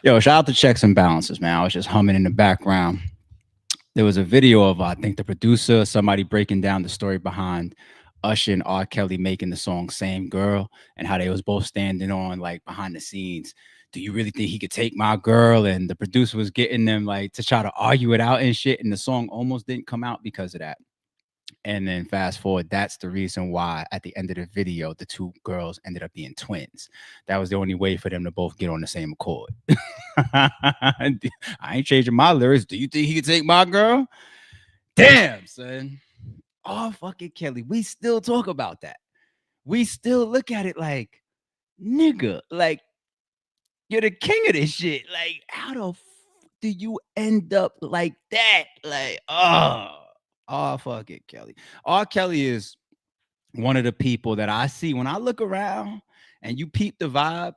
Yo, shout out to Checks and Balances, man. I was just humming in the background. There was a video of I think the producer, somebody breaking down the story behind Usher and R. Kelly making the song "Same Girl" and how they was both standing on like behind the scenes. Do you really think he could take my girl? And the producer was getting them like to try to argue it out and shit. And the song almost didn't come out because of that. And then fast forward, that's the reason why at the end of the video, the two girls ended up being twins. That was the only way for them to both get on the same accord. I ain't changing my lyrics. Do you think he could take my girl? Damn, son. Oh, fucking Kelly. We still talk about that. We still look at it like, nigga, like, you're the king of this shit. Like, how the do you end up like that? Like, fuck it, Kelly. R. Kelly is one of the people that I see when I look around and you peep the vibe,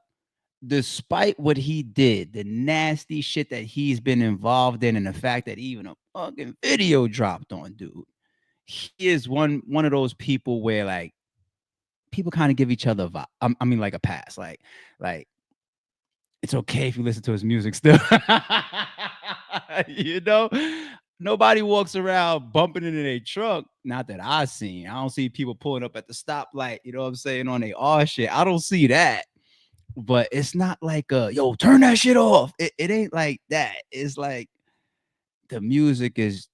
despite what he did, the nasty shit that he's been involved in, and the fact that even a fucking video dropped on dude, he is one of those people where like people kind of give each other a vibe. I mean, like a pass, like it's okay if you listen to his music still. you know, nobody walks around bumping into their truck. Not that I seen. I don't see people pulling up at the stoplight. You know what I'm saying on their R shit. I don't see that. But it's not like yo, turn that shit off. It ain't like that. It's like the music is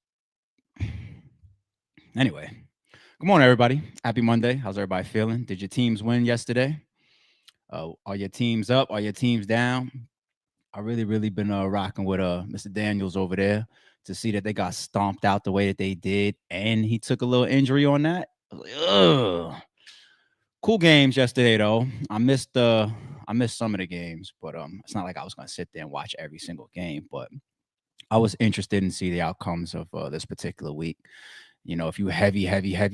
anyway. Good morning, everybody. Happy Monday. How's everybody feeling? Did your teams win yesterday? Are your teams up? Are your teams down? I really been rocking with Mr. Daniels over there to see that they got stomped out the way that they did, and he took a little injury on that. I was like, ugh. Cool games yesterday though. I missed some of the games, but it's not like I was gonna sit there and watch every single game. But I was interested in see the outcomes of this particular week. You know, if you heavy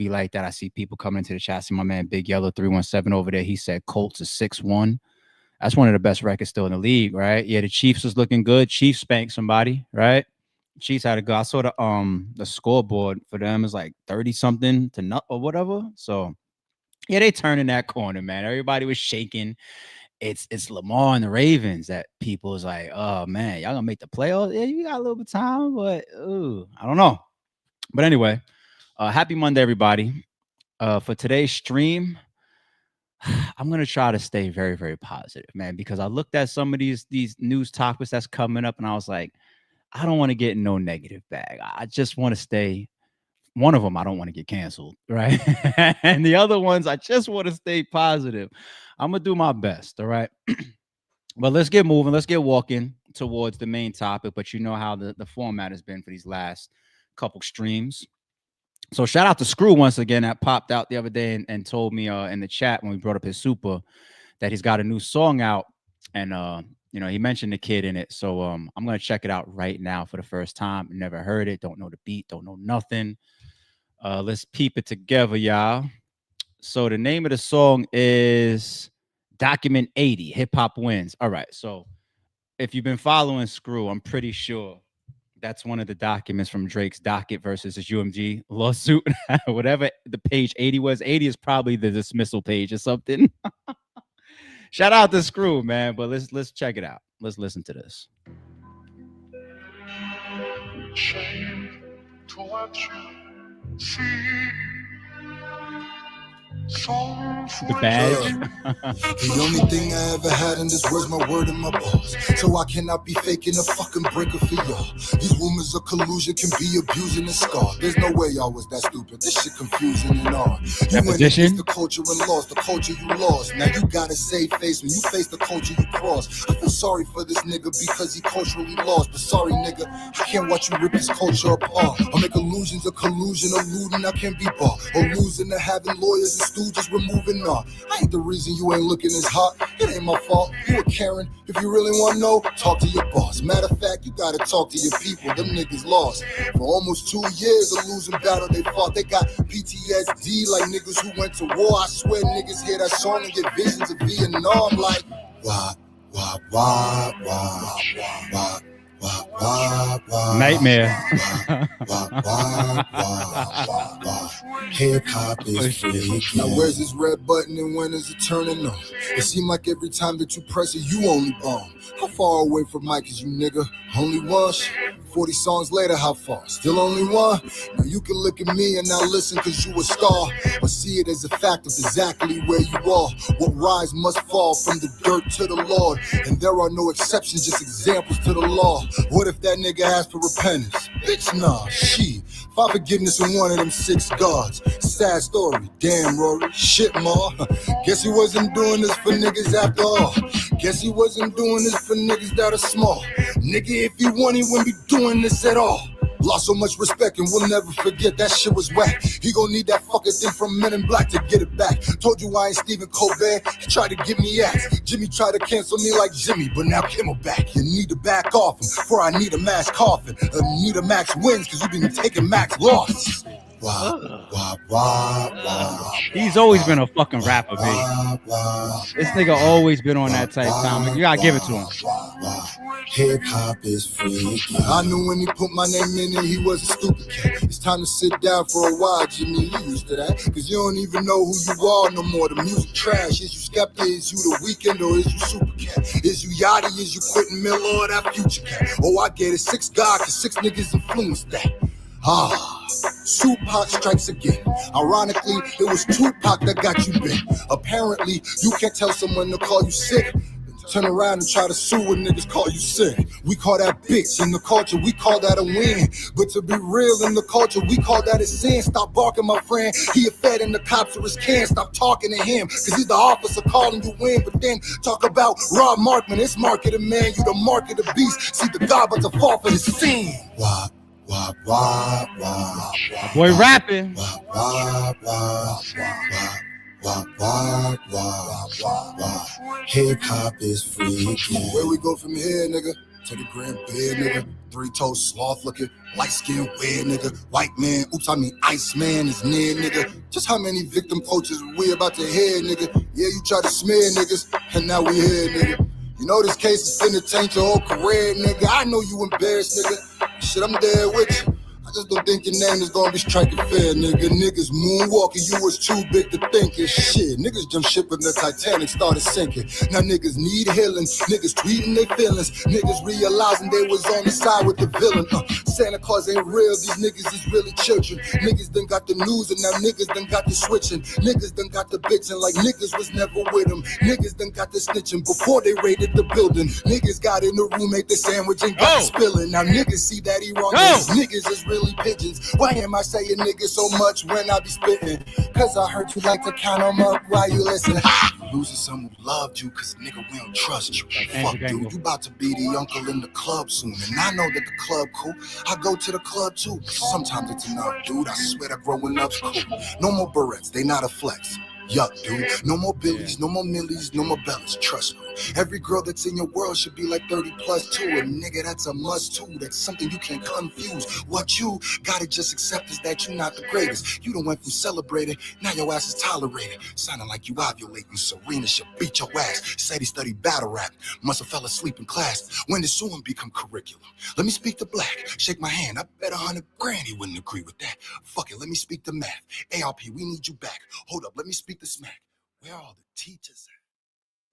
like that, I see people coming into the chat. See my man Big Yellow 317 over there. He said Colts is 6-1. That's one of the best records still in the league, right? Yeah, the Chiefs was looking good. Chiefs spanked somebody, right? Chiefs had a go. I saw the scoreboard for them is like 30 something to not or whatever. So yeah, they turning that corner, man. Everybody was shaking. It's Lamar and the Ravens that people was like, oh man, y'all gonna make the playoffs? Yeah, you got a little bit of time, but ooh, I don't know. But anyway, happy Monday, everybody. For today's stream, I'm gonna try to stay very positive, man, because I looked at some of these news topics that's coming up, and I was like, I don't want to get in no negative bag. I just want to stay. One of them, I don't want to get canceled, right? and the other ones, I just want to stay positive. I'm gonna do my best, all right. But let's get moving. Let's get walking towards the main topic. But you know how the format has been for these last couple streams. So shout out to Screw once again that popped out the other day and told me in the chat when we brought up his super that he's got a new song out and you know he mentioned the kid in it. So I'm gonna check it out right now for the first time. Never heard it, don't know the beat, don't know nothing. Let's peep it together, y'all. So the name of the song is Document 80, Hip Hop Wins. All right. So if you've been following Screw, I'm pretty sure that's one of the documents from Drake's docket versus his UMG lawsuit. Whatever the page 80 was, 80 is probably the dismissal page or something. Shout out to Screw, man. But let's check it out. Let's listen to this. Shame to what you see. The badge. The only thing I ever had in this world's my word and my balls. So I cannot be faking a fucking breaker for y'all. These rumors of collusion can be abusing and scar. There's no way y'all was that stupid. This shit confusing and all. You went against the culture and lost the culture you lost. Now you gotta save face when you face the culture you cross. I feel sorry for this nigga because he culturally lost. But sorry nigga, I can't watch you rip his culture apart. I make illusions of collusion, alluding I can't be bought. Or losing to having lawyers and stooges removing all. I ain't the reason you ain't looking as hot. It ain't my fault. You a Karen. If you really want to know, talk to your boss. Matter of fact, you gotta talk to your people. Them niggas lost. For almost 2 years, a losing battle they fought. They got PTSD like niggas who went to war. I swear niggas hear that song and get visions of Vietnam like, why, Wah, wah, wah, Nightmare. wah, wah, wah, wah, wah, wah. Hip hop is free. Now where's this red button and when is it turning on? It seems like every time that you press it, you only bomb. How far away from Mike is you, nigga? Only one? 40 songs later, how far? Still only one? Now you can look at me and now listen cause you a star, or see it as a fact of exactly where you are. What rise must fall from the dirt to the Lord, and there are no exceptions, just examples to the law. What if that nigga asked for repentance? Bitch, nah, she. Find forgiveness in one of them 6 gods. Sad story, damn Rory, shit ma. Guess he wasn't doing this for niggas after all. Guess he wasn't doing this for niggas that are small. Nigga, if he won, he wouldn't be doing this at all. Lost so much respect and we'll never forget that shit was whack. He gon' need that fucking thing from Men in Black to get it back. Told you I ain't Stephen Colbert, he tried to give me ass. Jimmy tried to cancel me like Jimmy, but now Kimmel back. You need to back off him, for I need a mass coffin. Need a max wins, cause you been taking max losses. Wah, wah, wah, wah. He's always been a fucking rapper, B. This nigga always been on that type time. You gotta give it to him. Hip hop is free. I knew when he put my name in it, he was a stupid cat. It's time to sit down for a while, Jimmy. You used to that, cause you don't even know who you are no more. The music trash. Is you Skepta? Is you The Weeknd? Or is you Super Cat? Is you Yachty? Is you Quentin Miller or that Future Cat? Oh, I get it. 6 God, cause 6 niggas influenced that. Tupac strikes again. Ironically, it was Tupac that got you big. Apparently, you can't tell someone to call you sick, turn around and try to sue when niggas call you sick. We call that bitch. In the culture, we call that a win. But to be real, in the culture, we call that a sin. Stop barking, my friend. He a fed and the cops are his can. Stop talking to him, cause he's the officer calling you in. But then talk about Rob Markman. It's marketing, man. You the mark of the beast. See the God, but to fall for his sin. Wah, wah, wah, wah. My boy rapping. Wah, wah, wah, wah. Wah, wah, wah, wah, wah. Hip hop is free. Where we go from here, nigga? To the grand bed, nigga. 3-toed sloth looking, light skin weird, nigga. White man, oops, I mean Ice Man is near, nigga. Just how many victim coaches we about to hear, nigga? Yeah, you try to smear niggas, and now we here, nigga. You know this case is finna taint your whole career, nigga. I know you embarrassed, nigga. Shit, I'm there with you. I just don't think your name is gonna be striking fair, nigga. Niggas moonwalking, you was too big to think and shit. Niggas jumped ship when the Titanic started sinking. Now niggas need healing, niggas tweeting their feelings. Niggas realizing they was on the side with the villain. Santa Claus ain't real, these niggas is really children. Niggas done got the news and now niggas done got the switching. Niggas done got the bitching like niggas was never with them. Niggas done got the snitching before they raided the building. Niggas got in the room, ate the sandwich and got the spilling. Now niggas see that he wrong. Niggas is really pigeons. Why am I saying niggas so much when I be spitting? Cause I heard you like to count them up while you listen. Losing someone who loved you, cause nigga, we don't trust you. Fuck, dude, you about to be the uncle in the club soon. And I know that the club cool. I go to the club too. Sometimes it's enough, dude. I swear that growing up's cool. No more barrettes, they not a flex. Yuck, dude. No more Billies, no more Millies, no more Bellas. Trust me. Every girl that's in your world should be like 30 plus too. And nigga, that's a must too. That's something you can't confuse. What you gotta just accept is that you're not the greatest. You done went from celebrated, now your ass is tolerated. Sounding like you ovulating, Serena should beat your ass. Said he studied battle rap, must have fell asleep in class. When did suing become curriculum? Let me speak to Black, shake my hand. I bet 100 grand he wouldn't agree with that. Fuck it, let me speak to math. ARP, we need you back. Hold up, let me speak to Smack. Where are all the teachers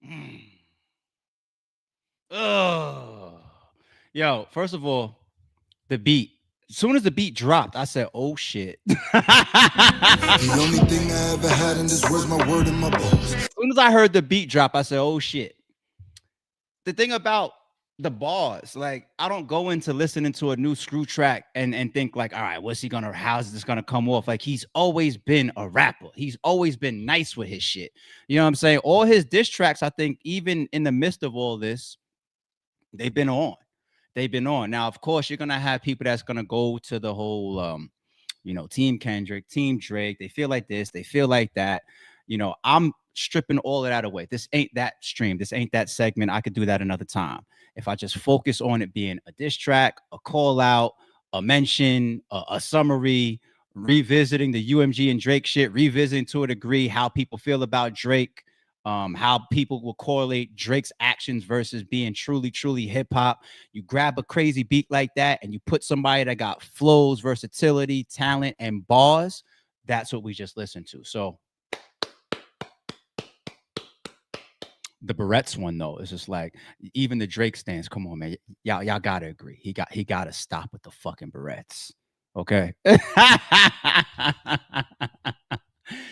at? Ugh. Yo, first of all, the beat. As soon as the beat dropped, I said, "Oh shit." The only thing I ever had in this world's my word and my balls. As soon as I heard the beat drop, I said, "Oh shit." The thing about the bars, like I don't go into listening to a new Screw track and think like, all right, how's this gonna come off? Like he's always been a rapper. He's always been nice with his shit. You know what I'm saying? All his diss tracks, I think, even in the midst of all this, they've been on. They've been on. Now, of course, you're gonna have people that's gonna go to the whole Team Kendrick, Team Drake. They feel like this, they feel like that. I'm stripping all of that away. This ain't that stream. This ain't that segment. I could do that another time. If I just focus on it being a diss track, a call out, a mention, a summary, revisiting the UMG and Drake shit, revisiting to a degree how people feel about Drake, How people will correlate Drake's actions versus being truly, truly hip hop. You grab a crazy beat like that and you put somebody that got flows, versatility, talent, and bars. That's what we just listened to. So the Barrett's one though is just like even the Drake stands. Come on, man, y'all gotta agree. He gotta stop with the fucking Barrett's. Okay.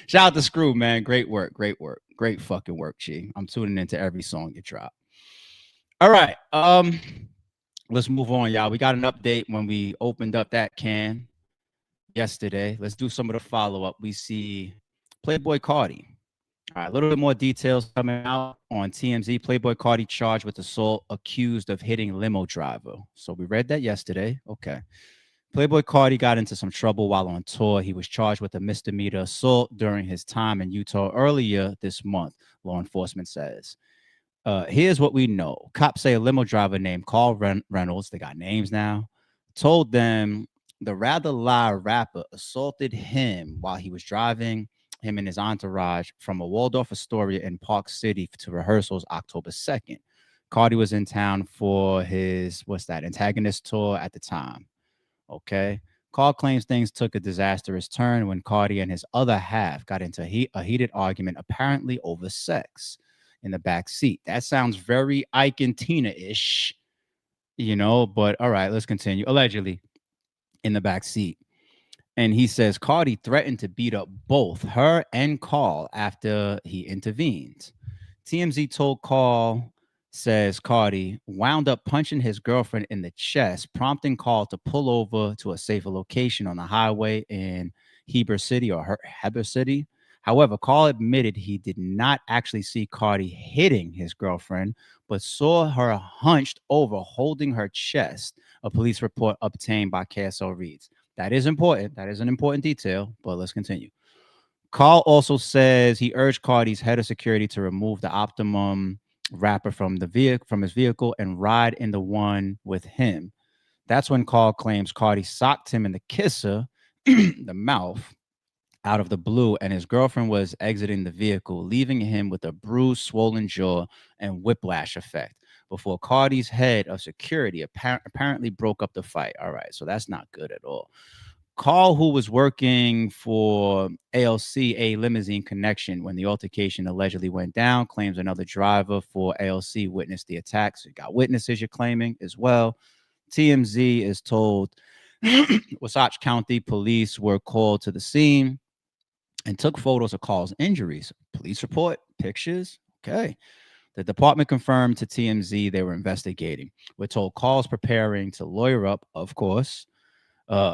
Shout out to Screw, man. Great work, great work, great fucking work, Chi. I'm tuning into every song you drop. All right. Let's move on, y'all. We got an update when we opened up that can yesterday. Let's do some of the follow up. We see Playboy Cardi. All right, a little bit more details coming out on TMZ. Playboy Cardi charged with assault, accused of hitting limo driver. So we read that yesterday. Okay. Playboy Cardi got into some trouble while on tour. He was charged with a misdemeanor assault during his time in Utah earlier this month, law enforcement says. Here's what we know. Cops say a limo driver named Carl Reynolds, they got names now, told them the Rather Lie rapper assaulted him while he was driving him and his entourage from a Waldorf Astoria in Park City to rehearsals October 2nd. Cardi was in town for his, antagonist tour at the time. Okay. Carl claims things took a disastrous turn when Cardi and his other half got into a heated argument, apparently over sex in the back seat. That sounds very Ike and Tina ish, but all right, let's continue. Allegedly in the back seat. And he says Cardi threatened to beat up both her and Carl after he intervened. TMZ told Carl, says Cardi wound up punching his girlfriend in the chest, prompting Carl to pull over to a safer location on the highway in Heber City. However, Carl admitted he did not actually see Cardi hitting his girlfriend, but saw her hunched over holding her chest, a police report obtained by KSL reads. That is important. That is an important detail, but let's continue. Carl also says he urged Cardi's head of security to remove the Optimum rapper from his vehicle and ride in the one with him. That's when Carl claims Cardi socked him in the kisser, the mouth, out of the blue, and his girlfriend was exiting the vehicle, leaving him with a bruised, swollen jaw and whiplash effect. Before Cardi's head of security apparently broke up the fight. All right, so that's not good at all. Carl, who was working for ALC, a limousine connection, when the altercation allegedly went down, claims another driver for ALC witnessed the attack. So you got witnesses you're claiming as well. TMZ is told Wasatch County police were called to the scene and took photos of Carl's injuries. Police report, pictures. Okay. The department confirmed to TMZ they were investigating. We're told Carl's preparing to lawyer up, of course.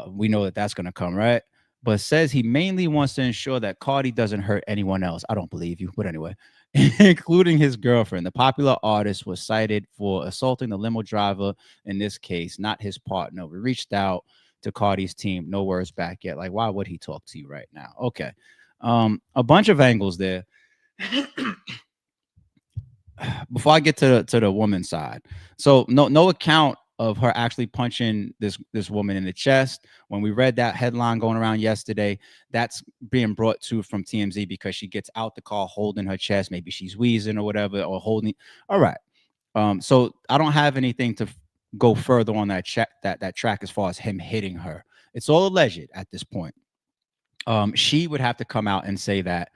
We know that that's going to come, right? But says he mainly wants to ensure that Cardi doesn't hurt anyone else. I don't believe you, but anyway, including his girlfriend. The popular artist was cited for assaulting the limo driver in this case, not his partner. We reached out to Cardi's team. No words back yet. Like, why would he talk to you right now? Okay. A bunch of angles there. Before I get to the woman's side, so no account of her actually punching this woman in the chest. When we read that headline going around yesterday, that's being brought to from TMZ because she gets out the car holding her chest. Maybe she's wheezing or whatever, or holding. All right. So I don't have anything to go further on that track as far as him hitting her. It's all alleged at this point. She would have to come out and say that.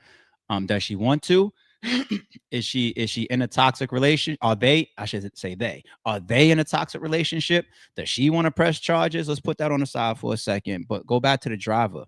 Does she want to? Is she in a toxic relation? Are they in a toxic relationship? Does she want to press charges? Let's put that on the side for a second, but go back to the driver.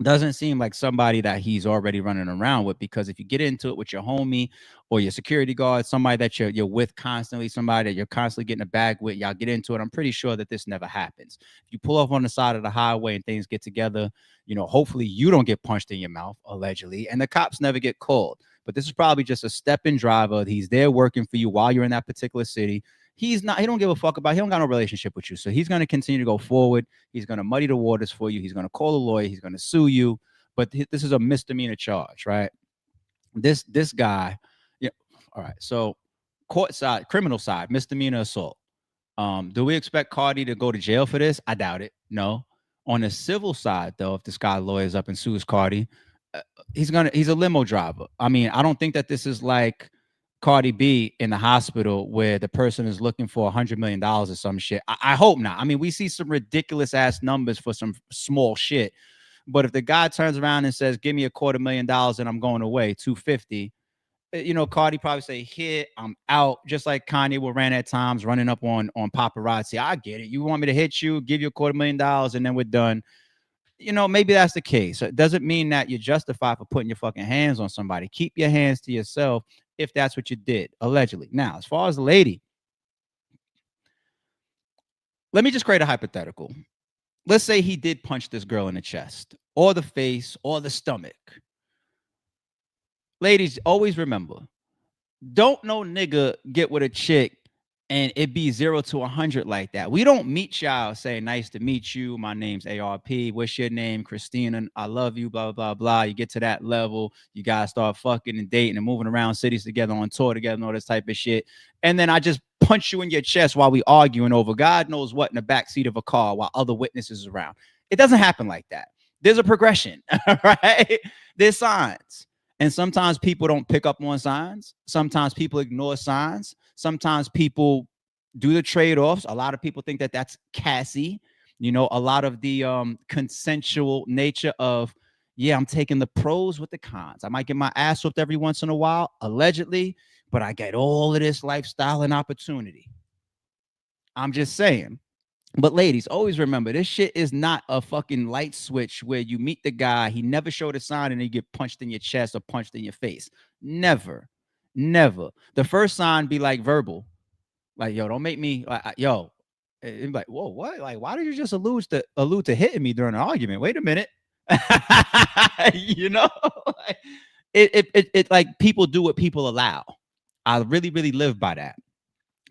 Doesn't seem like somebody that he's already running around with, because if you get into it with your homie or your security guard, somebody that you're with constantly, somebody that you're constantly getting a bag with, y'all get into it. I'm pretty sure that this never happens. If you pull off on the side of the highway and things get together, hopefully you don't get punched in your mouth, allegedly, and the cops never get called. But this is probably just a step-in driver. He's there working for you while you're in that particular city. He don't give a fuck about, he don't got no relationship with you. So he's going to continue to go forward. He's going to muddy the waters for you. He's going to call a lawyer. He's going to sue you. But this is a misdemeanor charge, right? This guy, yeah. All right. So court side, criminal side, misdemeanor assault. Do we expect Cardi to go to jail for this? I doubt it. No. On the civil side, though, if this guy lawyers up and sues Cardi, he's a limo driver. I mean, I don't think that this is like Cardi B in the hospital where the person is looking for $100 million or some shit. I hope not. I mean, we see some ridiculous ass numbers for some small shit. But if the guy turns around and says, "Give me $250,000 and I'm going away, 250," Cardi probably say, "Here, I'm out." Just like Kanye will ran at times, running up on paparazzi. I get it. You want me to hit you, give you $250,000, and then we're done. Maybe that's the case. So it doesn't mean that you're justified for putting your fucking hands on somebody. Keep your hands to yourself if that's what you did, allegedly. Now, as far as the lady, let me just create a hypothetical. Let's say he did punch this girl in the chest, or the face, or the stomach. Ladies, always remember, don't no nigga get with a chick and it be 0 to 100 like that. We don't meet y'all say, "Nice to meet you. My name's ARP. What's your name? Christina. I love you, blah, blah, blah." You get to that level. You guys start fucking and dating and moving around cities together, on tour together, and all this type of shit. And then I just punch you in your chest while we arguing over God knows what in the backseat of a car while other witnesses around. It doesn't happen like that. There's a progression, right? There's signs. And sometimes people don't pick up on signs. Sometimes people ignore signs. Sometimes people do the trade-offs. A lot of people think that that's Cassie. A lot of the consensual nature of, yeah, I'm taking the pros with the cons. I might get my ass whooped every once in a while, allegedly, but I get all of this lifestyle and opportunity. I'm just saying. But ladies, always remember, this shit is not a fucking light switch where you meet the guy, he never showed a sign, and you get punched in your chest or punched in your face. Never. Never. The first sign be like verbal. Like, yo, don't make me yo. It'd be like, whoa, what? Like, why did you just allude to hitting me during an argument? Wait a minute. you know? Like, it like people do what people allow. I really, really live by that.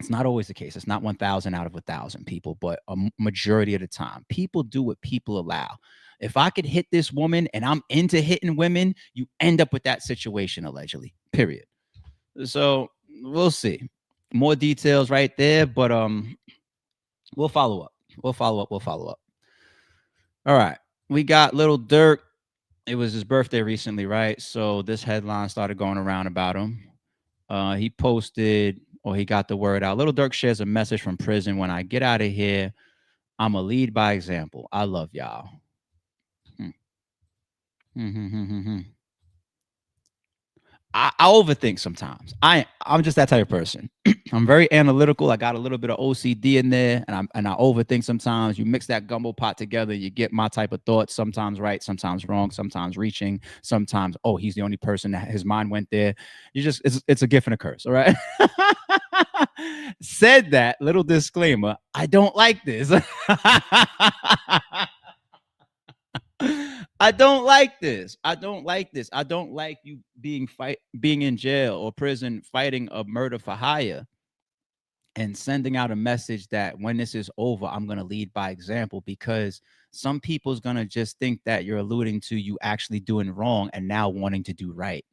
It's not always the case. It's not 1,000 out of 1,000 people, but a majority of the time, people do what people allow. If I could hit this woman and I'm into hitting women, you end up with that situation, allegedly. Period. So we'll see. More details right there, but we'll follow up. We'll follow up. We'll follow up. All right. We got Little Dirk. It was his birthday recently, right? So this headline started going around about him. He posted, or he got the word out. Little Dirk shares a message from prison. "When I get out of here, I'm a lead by example. I love y'all." I overthink sometimes. I'm just that type of person. I'm very analytical. I got a little bit of OCD in there, and I overthink sometimes. You mix that gumbo pot together, you get my type of thoughts. Sometimes right, sometimes wrong, sometimes reaching, sometimes he's the only person that his mind went there. It's a gift and a curse. All right. Said that, little disclaimer. I don't like this. I don't like this. I don't like this. I don't like you being in jail or prison fighting a murder for hire and sending out a message that when this is over, I'm going to lead by example, because some people's going to just think that you're alluding to you actually doing wrong and now wanting to do right.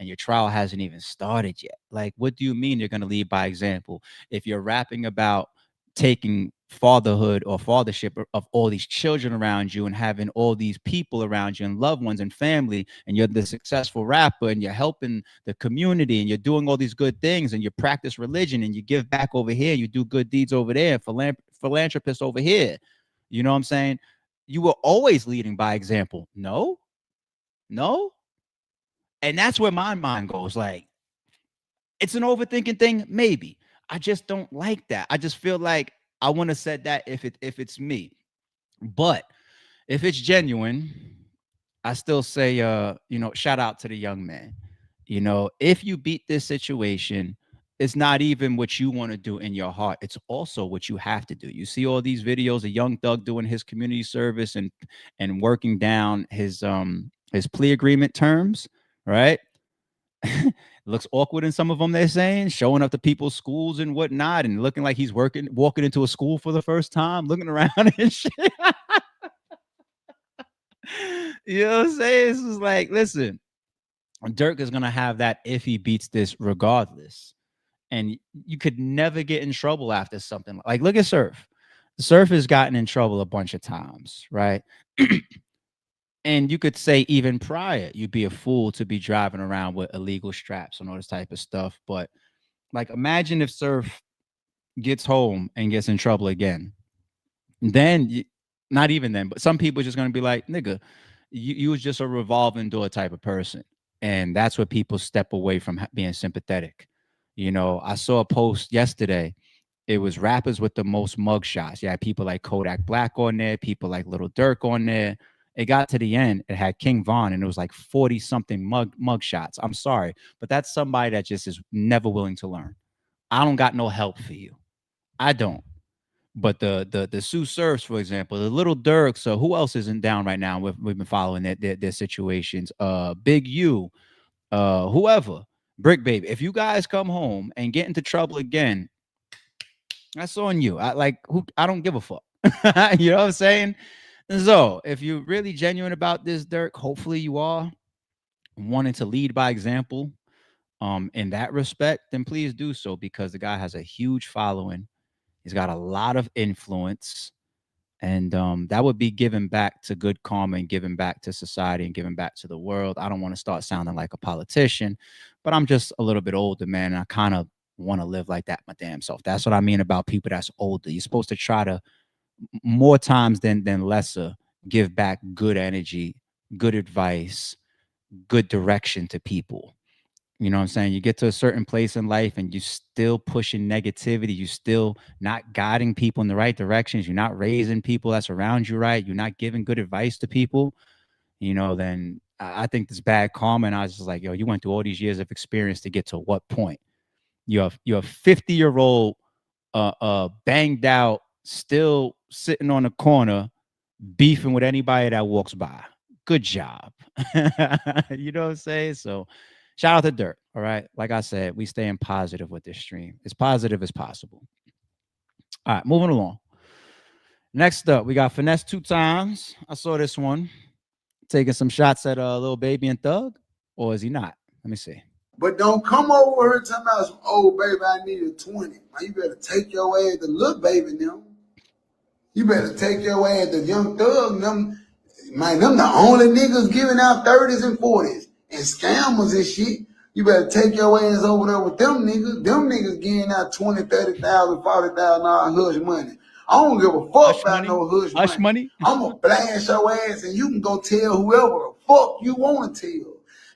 And your trial hasn't even started yet. Like, what do you mean you're going to lead by example? If you're rapping about taking fatherhood or fathership of all these children around you and having all these people around you and loved ones and family, and you're the successful rapper and you're helping the community and you're doing all these good things and you practice religion and you give back over here, you do good deeds over there, philanthropist over here, you know what I'm saying? You were always leading by example. No. And that's where my mind goes. Like, it's an overthinking thing, maybe. I just don't like that. I just feel like I want to set that if it's me. But if it's genuine, I still say shout out to the young man. If you beat this situation, it's not even what you want to do in your heart. It's also what you have to do. You see all these videos of Young Thug doing his community service and working down his plea agreement terms, right? Looks awkward in some of them, they're saying, showing up to people's schools and whatnot and looking like he's walking into a school for the first time, looking around and shit. You know what I'm saying? This is like, listen, Dirk is going to have that if he beats this regardless. And you could never get in trouble after something. Like, look at Surf. Surf has gotten in trouble a bunch of times, right? And you could say even prior, you'd be a fool to be driving around with illegal straps and all this type of stuff. But like, imagine if Surf gets home and gets in trouble again. Then, not even then, but some people are just gonna be like, "Nigga, you was just a revolving door type of person," and that's where people step away from being sympathetic. I saw a post yesterday. It was rappers with the most mug shots. You had people like Kodak Black on there, people like Little Dirk on there. It got to the end, it had King Von, and it was like 40 something mug shots. I'm sorry, but that's somebody that just is never willing to learn. I don't got no help for you. I don't. But the Sue Surfs, for example, the Little Dirks, so who else isn't down right now? We've been following their situations. Big U, whoever, Brick Baby. If you guys come home and get into trouble again, that's on you. I don't give a fuck. You know what I'm saying? So if you're really genuine about this, Dirk, hopefully you are wanting to lead by example. In that respect, then please do so because the guy has a huge following. He's got a lot of influence, and that would be giving back to good karma and giving back to society and giving back to the world. I don't want to start sounding like a politician, but I'm just a little bit older, man, and I kind of want to live like that my damn self. That's what I mean about people that's older. You're supposed to try to more times than lesser give back good energy, good advice, good direction to people. You know what I'm saying? You get to a certain place in life and you still pushing negativity. You still not guiding people in the right directions. You're not raising people that's around you right. You're not giving good advice to people. Then I think this bad karma. And I was just like, yo, you went through all these years of experience to get to what point? You're a 50-year-old, banged out, still sitting on the corner, beefing with anybody that walks by. Good job. You know what I'm saying? So shout out to Dirt. All right. Like I said, we staying positive with this stream. As positive as possible. All right, moving along. Next up, we got Finesse two times. I saw this one. Taking some shots at Little Baby and Thug. Or is he not? Let me see. But don't come over here talking about some old baby, I need a 20. Man, you better take your ass to little baby now. You better take your ass to Young Thug. Them, man, them the only niggas giving out 30s and 40s and scammers and shit. You better take your ass over there with them niggas. Them niggas getting out 20, 30,000, 40,000 hush money. I don't give a fuck Hush about money. no hush Hush money. money. I'm gonna blast your ass and you can go tell whoever the fuck you want to tell.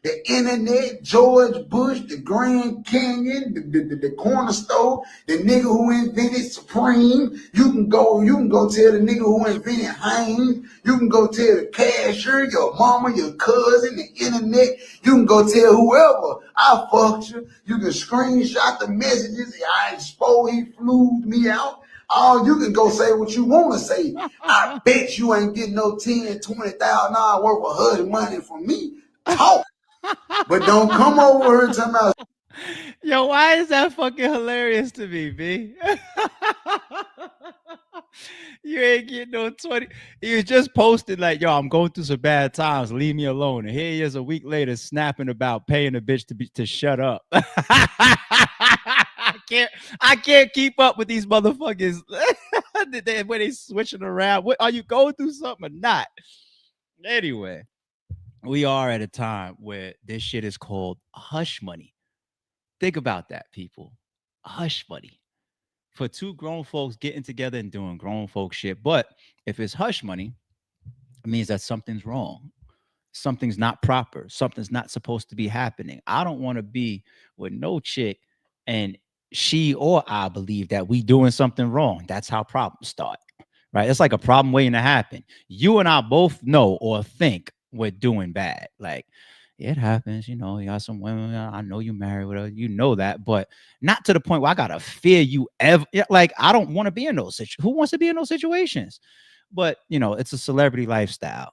The internet, George Bush, the Grand Canyon, the corner store, the nigga who invented Supreme. You can go tell the nigga who invented Heinz. You can go tell the cashier, your mama, your cousin, the internet. You can go tell whoever I fucked you. You can screenshot the messages. I exposed, he flew me out. Oh, you can go say what you want to say. I bet you ain't getting no 10, 20,000 worth of hush money from me. Talk. But don't come over here talking about. Yo, why is that fucking hilarious to me, B? You ain't getting no 20. He was just posted like, yo, I'm going through some bad times. Leave me alone. And here he is a week later snapping about paying a bitch to shut up. I can't keep up with these motherfuckers. When they switching around. What, are you going through something or not? Anyway, we are at a time where this shit is called hush money. Think about that, people. Hush money. For two grown folks getting together and doing grown folk shit. But if it's hush money, it means that something's wrong. Something's not proper. Something's not supposed to be happening. I don't want to be with no chick and she or I believe that we doing something wrong. That's how problems start. Right? It's like a problem waiting to happen. You and I both know or think we're doing bad. Like, it happens, you got some women. I know you married with her, you know that, but not to the point where I gotta fear you ever. Like, I don't want to be in those situations. Who wants to be in those situations? But it's a celebrity lifestyle.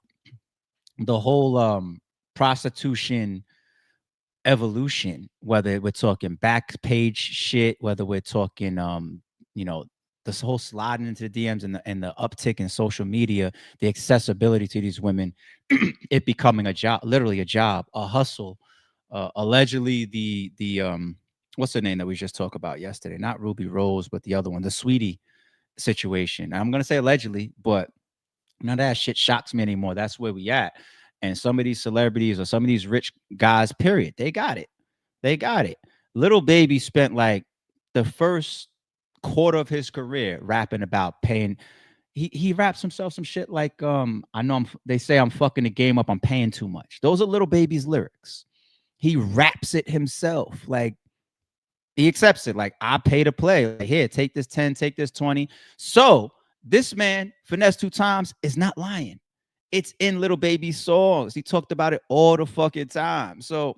The whole prostitution evolution, whether we're talking back page shit, whether we're talking you know, this whole sliding into the DMs and the uptick in social media, the accessibility to these women, it becoming a job, literally a job, a hustle. Allegedly, the what's the name that we just talked about yesterday? Not Ruby Rose, but the other one, the Sweetie situation. I'm gonna say allegedly, but none of that shit shocks me anymore. That's where we at. And some of these celebrities or some of these rich guys, period, they got it. They got it. Little Baby spent like the first quarter of his career rapping about paying. He raps himself some shit like I know they say I'm fucking the game up, I'm paying too much. Those are Little Baby's lyrics. He raps it himself. Like he accepts it. Like I pay to play. Like, here, take this 10, take this 20. So this man, Finesse Two Times, is not lying. It's in Little Baby's songs. He talked about it all the fucking time. So,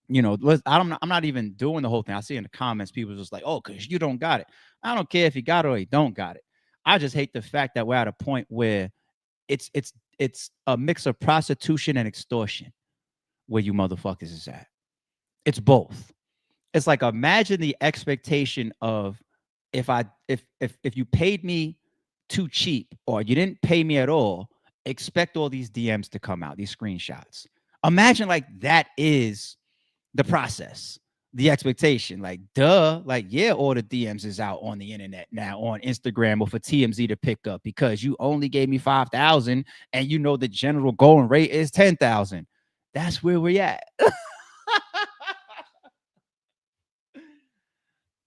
I'm not even doing the whole thing. I see in the comments, people just like, oh, because you don't got it. I don't care if he got it or he don't got it. I just hate the fact that we're at a point where it's a mix of prostitution and extortion where you motherfuckers is at. It's both. It's like imagine the expectation of if you paid me too cheap or you didn't pay me at all, expect all these DMs to come out, these screenshots. Imagine like that is the process, the expectation. Like, duh, like, yeah, all the DMs is out on the internet now on Instagram or for TMZ to pick up because you only gave me 5,000 and you know the general going rate is 10,000. That's where we're at.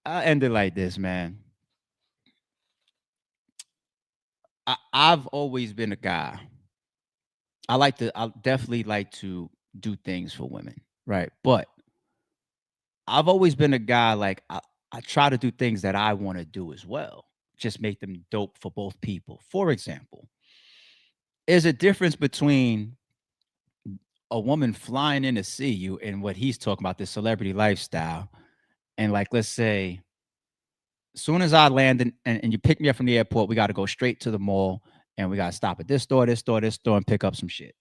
I end it like this, man. I've always been a guy. I definitely like to do things for women, right? But I've always been a guy like I try to do things that I want to do as well. Just make them dope for both people. For example, there's a difference between a woman flying in to see you and what he's talking about, this celebrity lifestyle. And like, let's say, as soon as I land and you pick me up from the airport, we got to go straight to the mall and we got to stop at this store, this store, this store and pick up some shit.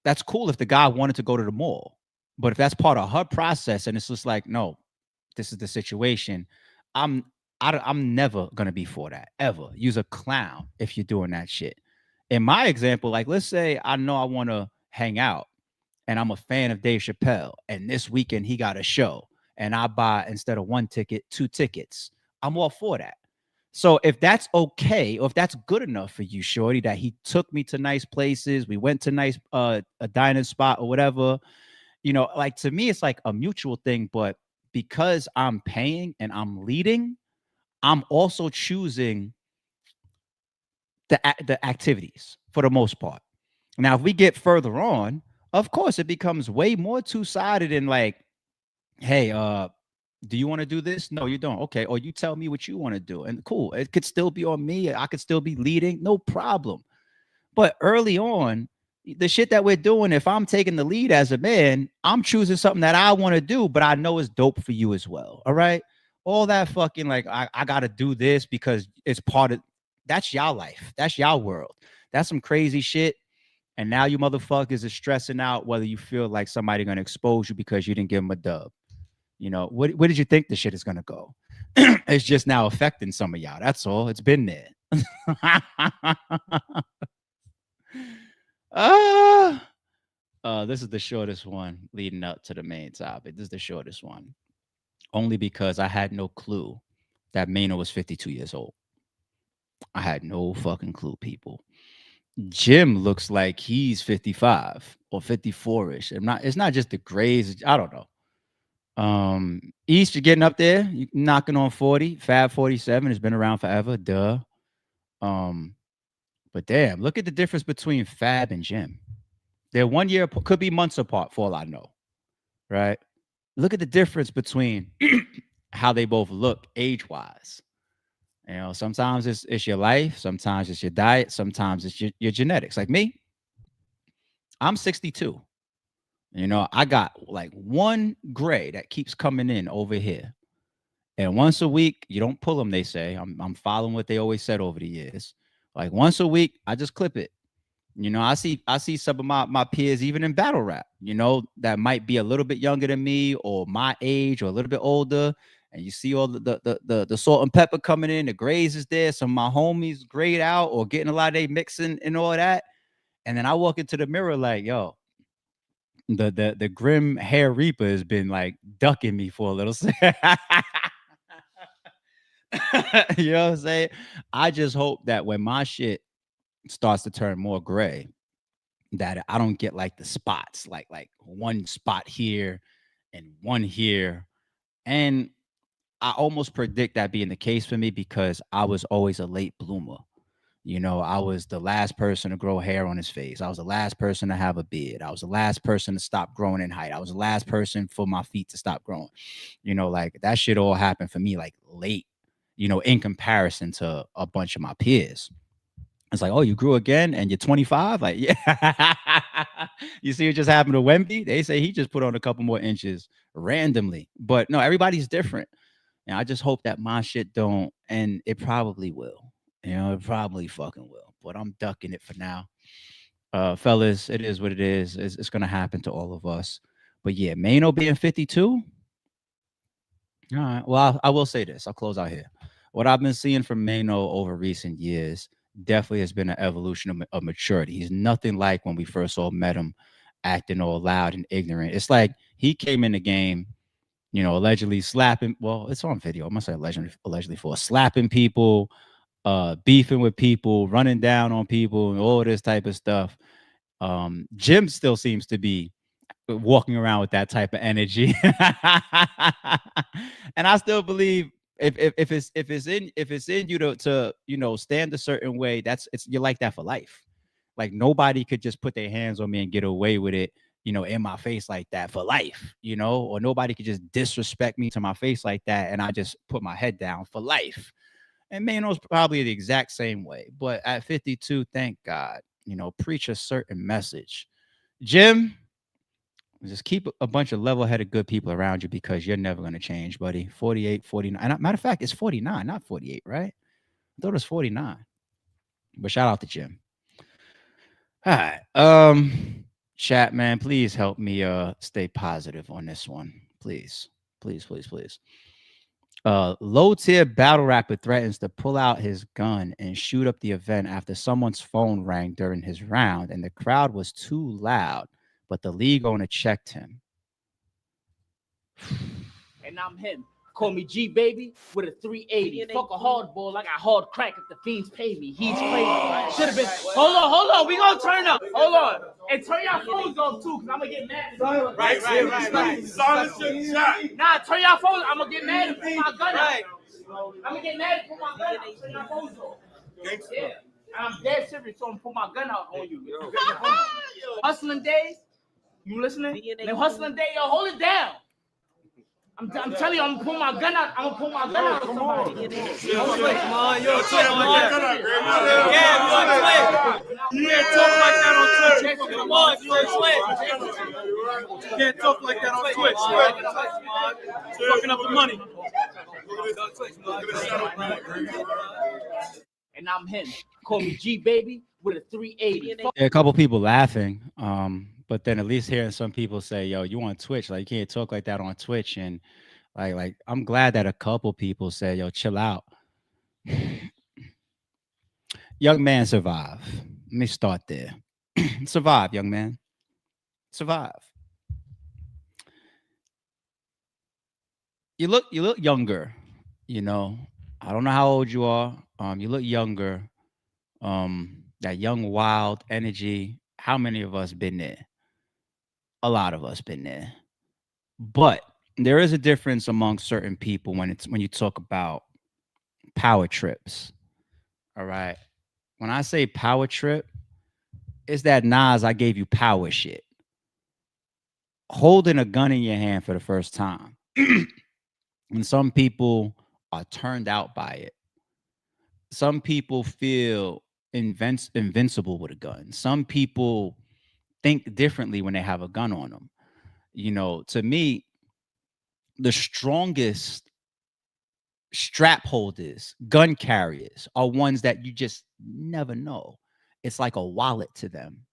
That's cool if the guy wanted to go to the mall. But if that's part of her process and it's just like, no, this is the situation, I'm I'm never gonna be for that ever. Use a clown if you're doing that shit. In my example, like let's say I know I want to hang out and I'm a fan of Dave Chappelle, and this weekend he got a show, and I buy instead of one ticket, two tickets. I'm all for that. So if that's okay, or if that's good enough for you, Shorty, that he took me to nice places, we went to nice a dining spot or whatever, like to me, it's like a mutual thing. But because I'm paying and I'm leading, I'm also choosing the activities for the most part. Now, if we get further on, of course, it becomes way more two sided and like, hey, do you want to do this? No, you don't. Okay. Or you tell me what you want to do. And cool. It could still be on me. I could still be leading. No problem. But early on, the shit that we're doing, if I'm taking the lead as a man, I'm choosing something that I want to do, but I know it's dope for you as well. All right. All that fucking like, I got to do this because it's part of that's y'all life. That's y'all world. That's some crazy shit. And now you motherfuckers is stressing out whether you feel like somebody gonna expose you because you didn't give them a dub. Where did you think the shit is gonna go? It's just now affecting some of y'all. That's all. It's been there. This is the shortest one leading up to the main topic. This is the shortest one. Only because I had no clue that Mano was 52 years old. I had no fucking clue, people. Jim looks like he's 55 or 54ish. It's not just the grades. I don't know. East, you're getting up there. You knocking on 40. Fab 47 has been around forever. Duh. But damn, look at the difference between Fab and Jim. They're 1 year, could be months apart for all I know. Right? Look at the difference between how they both look age-wise. Sometimes it's your life, sometimes it's your diet, sometimes it's your genetics. Like me, I'm 62. I got like one gray that keeps coming in over here. And once a week, you don't pull them, they say. I'm following what they always said over the years. Like once a week, I just clip it. I see some of my peers, even in battle rap, that might be a little bit younger than me or my age or a little bit older. And you see all the salt and pepper coming in, the grays is there. Some of my homies grayed out or getting a lot of they mixing and all that. And then I walk into the mirror like, yo, the grim hair reaper has been like ducking me for a little second. You know what I'm saying? I just hope that when my shit starts to turn more gray, that I don't get like the spots, like one spot here and one here. And I almost predict that being the case for me because I was always a late bloomer. I was the last person to grow hair on his face. I was the last person to have a beard. I was the last person to stop growing in height. I was the last person for my feet to stop growing. Like that shit all happened for me like late, in comparison to a bunch of my peers. It's like, oh, you grew again and you're 25? Like, yeah. You see what just happened to Wemby? They say he just put on a couple more inches randomly. But no, everybody's different. And I just hope that my shit don't, and it probably will. It probably fucking will. But I'm ducking it for now. Fellas, it is what it is. It's gonna happen to all of us. But yeah, Mano being 52. All right. Well, I will say this. I'll close out here. What I've been seeing from Mano over recent years definitely has been an evolution of maturity. He's nothing like when we first all met him, acting all loud and ignorant. It's like he came in the game, allegedly slapping. Well, it's on video. I must say allegedly for slapping people, beefing with people, running down on people, and all this type of stuff. Jim still seems to be walking around with that type of energy. And I still believe if it's in you to stand a certain way, you're like that for life. Like nobody could just put their hands on me and get away with it, in my face like that for life, or nobody could just disrespect me to my face like that and I just put my head down for life. And Mano's probably the exact same way. But at 52, thank God, preach a certain message. Jim, just keep a bunch of level-headed good people around you because you're never going to change, buddy. 48, 49. And matter of fact, it's 49, not 48, right? I thought it was 49. But shout out to Jim. All right. Chat, man, please help me stay positive on this one. Please. Please, please, please. Low tier battle rapper threatens to pull out his gun and shoot up the event after someone's phone rang during his round and the crowd was too loud, but the league owner checked him. And I'm him. Call me G baby with a 380. Fuck a hardball, I got hard crack if the fiends pay me. He's crazy. Should have been. Hold on. We gonna turn up. Hold on. And turn your phones off too, cause I'm gonna get mad. Right. Silence your shot. Nah, turn your phones. I'm gonna get mad and put my gun out. I'm gonna get mad and put my gun out. Turn your phones off. Yeah. I'm dead serious, so I'm gonna put my gun out on you. Hustling days. You listening? Them hustling days, yo, hold it down. I'm telling you, I'm gonna pull my gun out. I'm gonna pull my gun out on somebody. Come on, yo, twitch my gun out. Yeah, you can't talk like that on Twitch. Come on, you on Twitch. You can't talk like that on Twitch. Fucking up the money. And I'm him. Call me G baby with a 380. A couple people laughing. But then at least hearing some people say, yo, you on Twitch, like you can't talk like that on Twitch. And like I'm glad that a couple people said, yo, chill out. Young man, survive. Let me start there. Survive, young man. Survive. You look younger, I don't know how old you are. You look younger. That young, wild energy. How many of us been there? A lot of us been there. But there is a difference among certain people when you talk about power trips. All right. When I say power trip, it's that Nas I gave you power shit. Holding a gun in your hand for the first time. And some people are turned out by it. Some people feel invincible with a gun. Some people think differently when they have a gun on them. To me, the strongest strap holders, gun carriers, are ones that you just never know. It's like a wallet to them.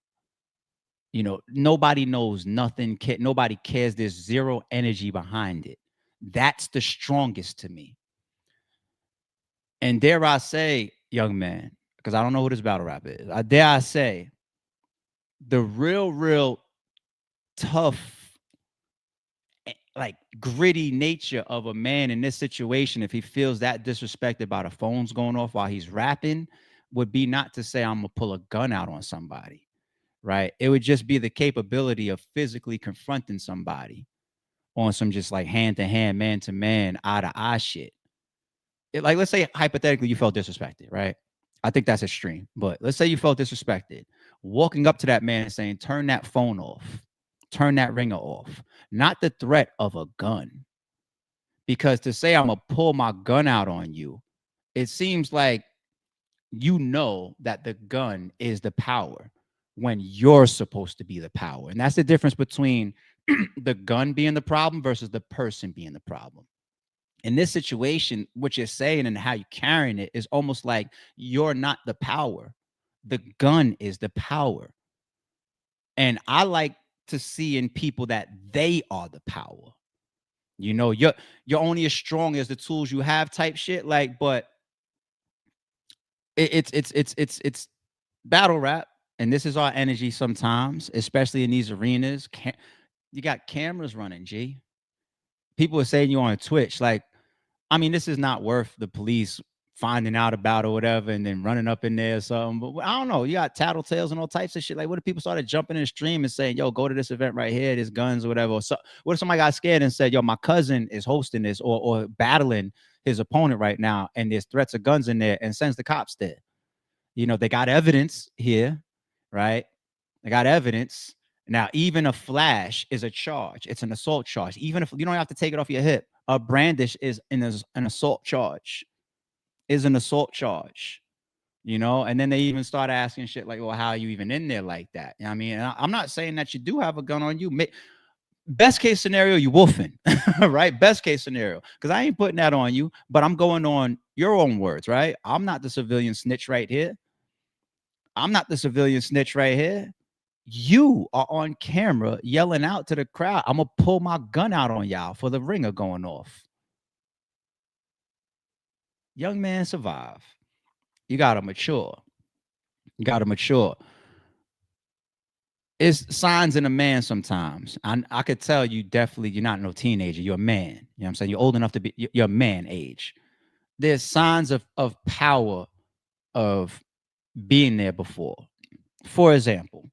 Nobody knows nothing. Nobody cares. There's zero energy behind it. That's the strongest to me. And dare I say, young man, because I don't know who this battle rap is, dare I say, the real tough, like gritty nature of a man in this situation, if he feels that disrespected by the phones going off while he's rapping, would be not to say I'm gonna pull a gun out on somebody. right? It would just be the capability of physically confronting somebody on some just like hand to hand, man to man, eye to eye shit. Like, let's say hypothetically you felt disrespected, right? I think that's extreme, but let's say you felt disrespected. Walking up to that man and saying, turn that phone off, turn that ringer off, not the threat of a gun. Because to say I'm gonna pull my gun out on you, it seems like you know that the gun is the power when you're supposed to be the power. And that's the difference between the gun being the problem versus the person being the problem. In this situation, what you're saying and how you're carrying it is almost like you're not the power. The gun is the power. And I like to see in people that they are the power. You know, you're only as strong as the tools you have type shit. Like, but it's battle rap, and this is our energy sometimes, especially in these arenas. You got cameras running, G. People are saying you on Twitch. Like, I mean, this is not worth the police finding out about or whatever, and then running up in there or something. But I don't know. You got tattletales and all types of shit. Like, what if people started jumping in the stream and saying, "Yo, go to this event right here. There's guns or whatever." Or so, what if somebody got scared and said, "Yo, my cousin is hosting this or battling his opponent right now, and there's threats of guns in there," and sends the cops there? You know, they got evidence here, right? They got evidence. Now, even a flash is a charge. It's an assault charge. Even if you don't have to take it off your hip, a brandish is an assault charge. Is an assault charge. You know, and then they even start asking shit like, "Well, how are you even in there like that?" You know what I mean, and I'm not saying that you do have a gun on you. Best case scenario, you wolfing, right? Best case scenario, because I ain't putting that on you, but I'm going on your own words, right? I'm not the civilian snitch right here. I'm not the civilian snitch right here. You are on camera yelling out to the crowd, "I'm gonna pull my gun out on y'all for the ringer going off." Young man, survive. You gotta mature. You gotta mature. It's signs in a man sometimes. I could tell you definitely you're not no teenager. You're a man. You know what I'm saying? You're old enough to be, you're a man age. There's signs of power of being there before. For example,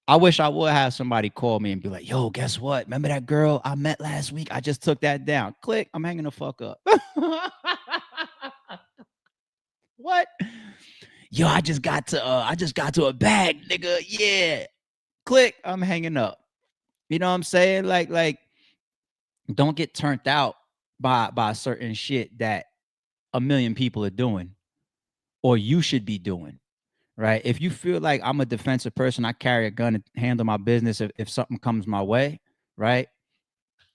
I wish I would have somebody call me and be like, "Yo, guess what? Remember that girl I met last week? I just took that down." Click. I'm hanging the fuck up. What? "Yo, I just got to a bag, nigga. Yeah." Click. I'm hanging up. You know what I'm saying? Like, don't get turned out by certain shit that a million people are doing or you should be doing. Right? If you feel like I'm a defensive person, I carry a gun and handle my business if something comes my way, right?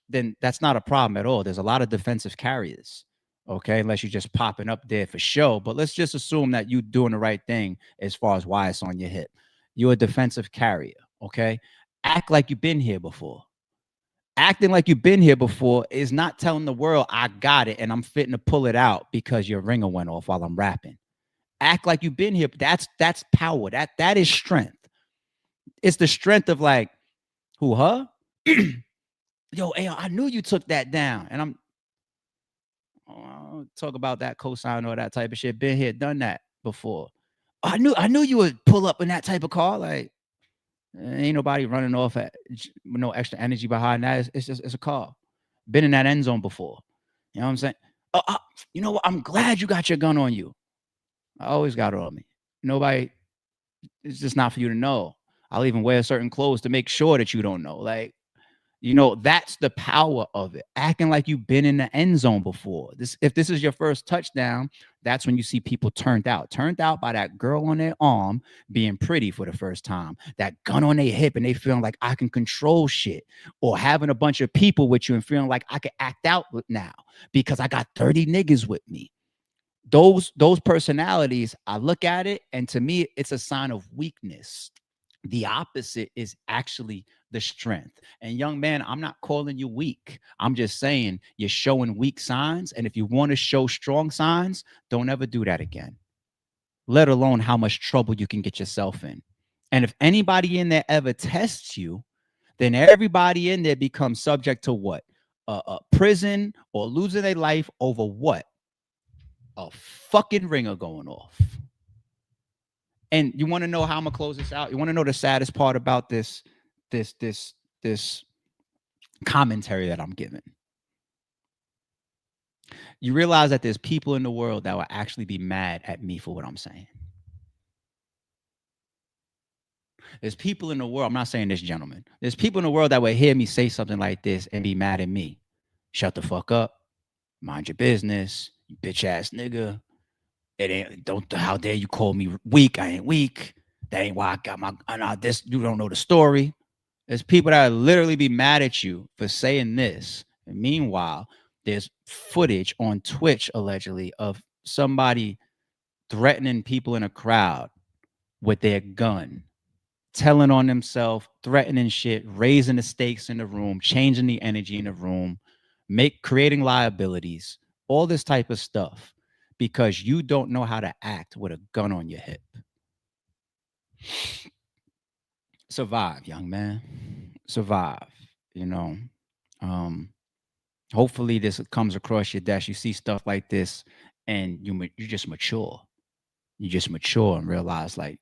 Then that's not a problem at all. There's a lot of defensive carriers, okay? Unless you're just popping up there for show. But let's just assume that you're doing the right thing as far as why it's on your hip. You're a defensive carrier, okay? Act like you've been here before. Acting like you've been here before is not telling the world, "I got it and I'm fitting to pull it out because your ringer went off while I'm rapping." Act like you've been here. That's power. That is strength. It's the strength of like, who, huh? "Yo, hey, I knew you took that down." And I'll talk about that cosign or that type of shit. Been here, done that before. I knew you would pull up in that type of car. Like, ain't nobody running off with no extra energy behind that. It's a car. Been in that end zone before. You know what I'm saying? "Oh, you know what? I'm glad you got your gun on you." I always got it on me. Nobody, it's just not for you to know. I'll even wear certain clothes to make sure that you don't know. Like, you know, that's the power of it. Acting like you've been in the end zone before. If this is your first touchdown, that's when you see people turned out by that girl on their arm being pretty for the first time, that gun on their hip, and they feeling like I can control shit, or having a bunch of people with you and feeling like I can act out now because I got 30 niggas with me. Those personalities, I look at it, and to me, it's a sign of weakness. The opposite is actually the strength. And young man, I'm not calling you weak. I'm just saying you're showing weak signs. And if you want to show strong signs, don't ever do that again, let alone how much trouble you can get yourself in. And if anybody in there ever tests you, then everybody in there becomes subject to what? Prison or losing their life over what? A fucking ringer going off. And you want to know how I'm gonna close this out? You want to know the saddest part about this commentary that I'm giving? You realize that there's people in the world that will actually be mad at me for what I'm saying. There's people in the world, I'm not saying this, gentleman. There's people in the world that will hear me say something like this and be mad at me. Shut the fuck up. Mind your business. You bitch ass nigga. It ain't, don't, how dare you call me weak? I ain't weak. That ain't why I got my, this, you don't know the story. There's people that literally be mad at you for saying this. And meanwhile, there's footage on Twitch, allegedly, of somebody threatening people in a crowd with their gun, telling on themselves, threatening shit, raising the stakes in the room, changing the energy in the room, creating liabilities, all this type of stuff, because you don't know how to act with a gun on your hip. Survive, young man. Survive. You know. Hopefully this comes across your desk. You see stuff like this, and you just mature. You just mature and realize, like,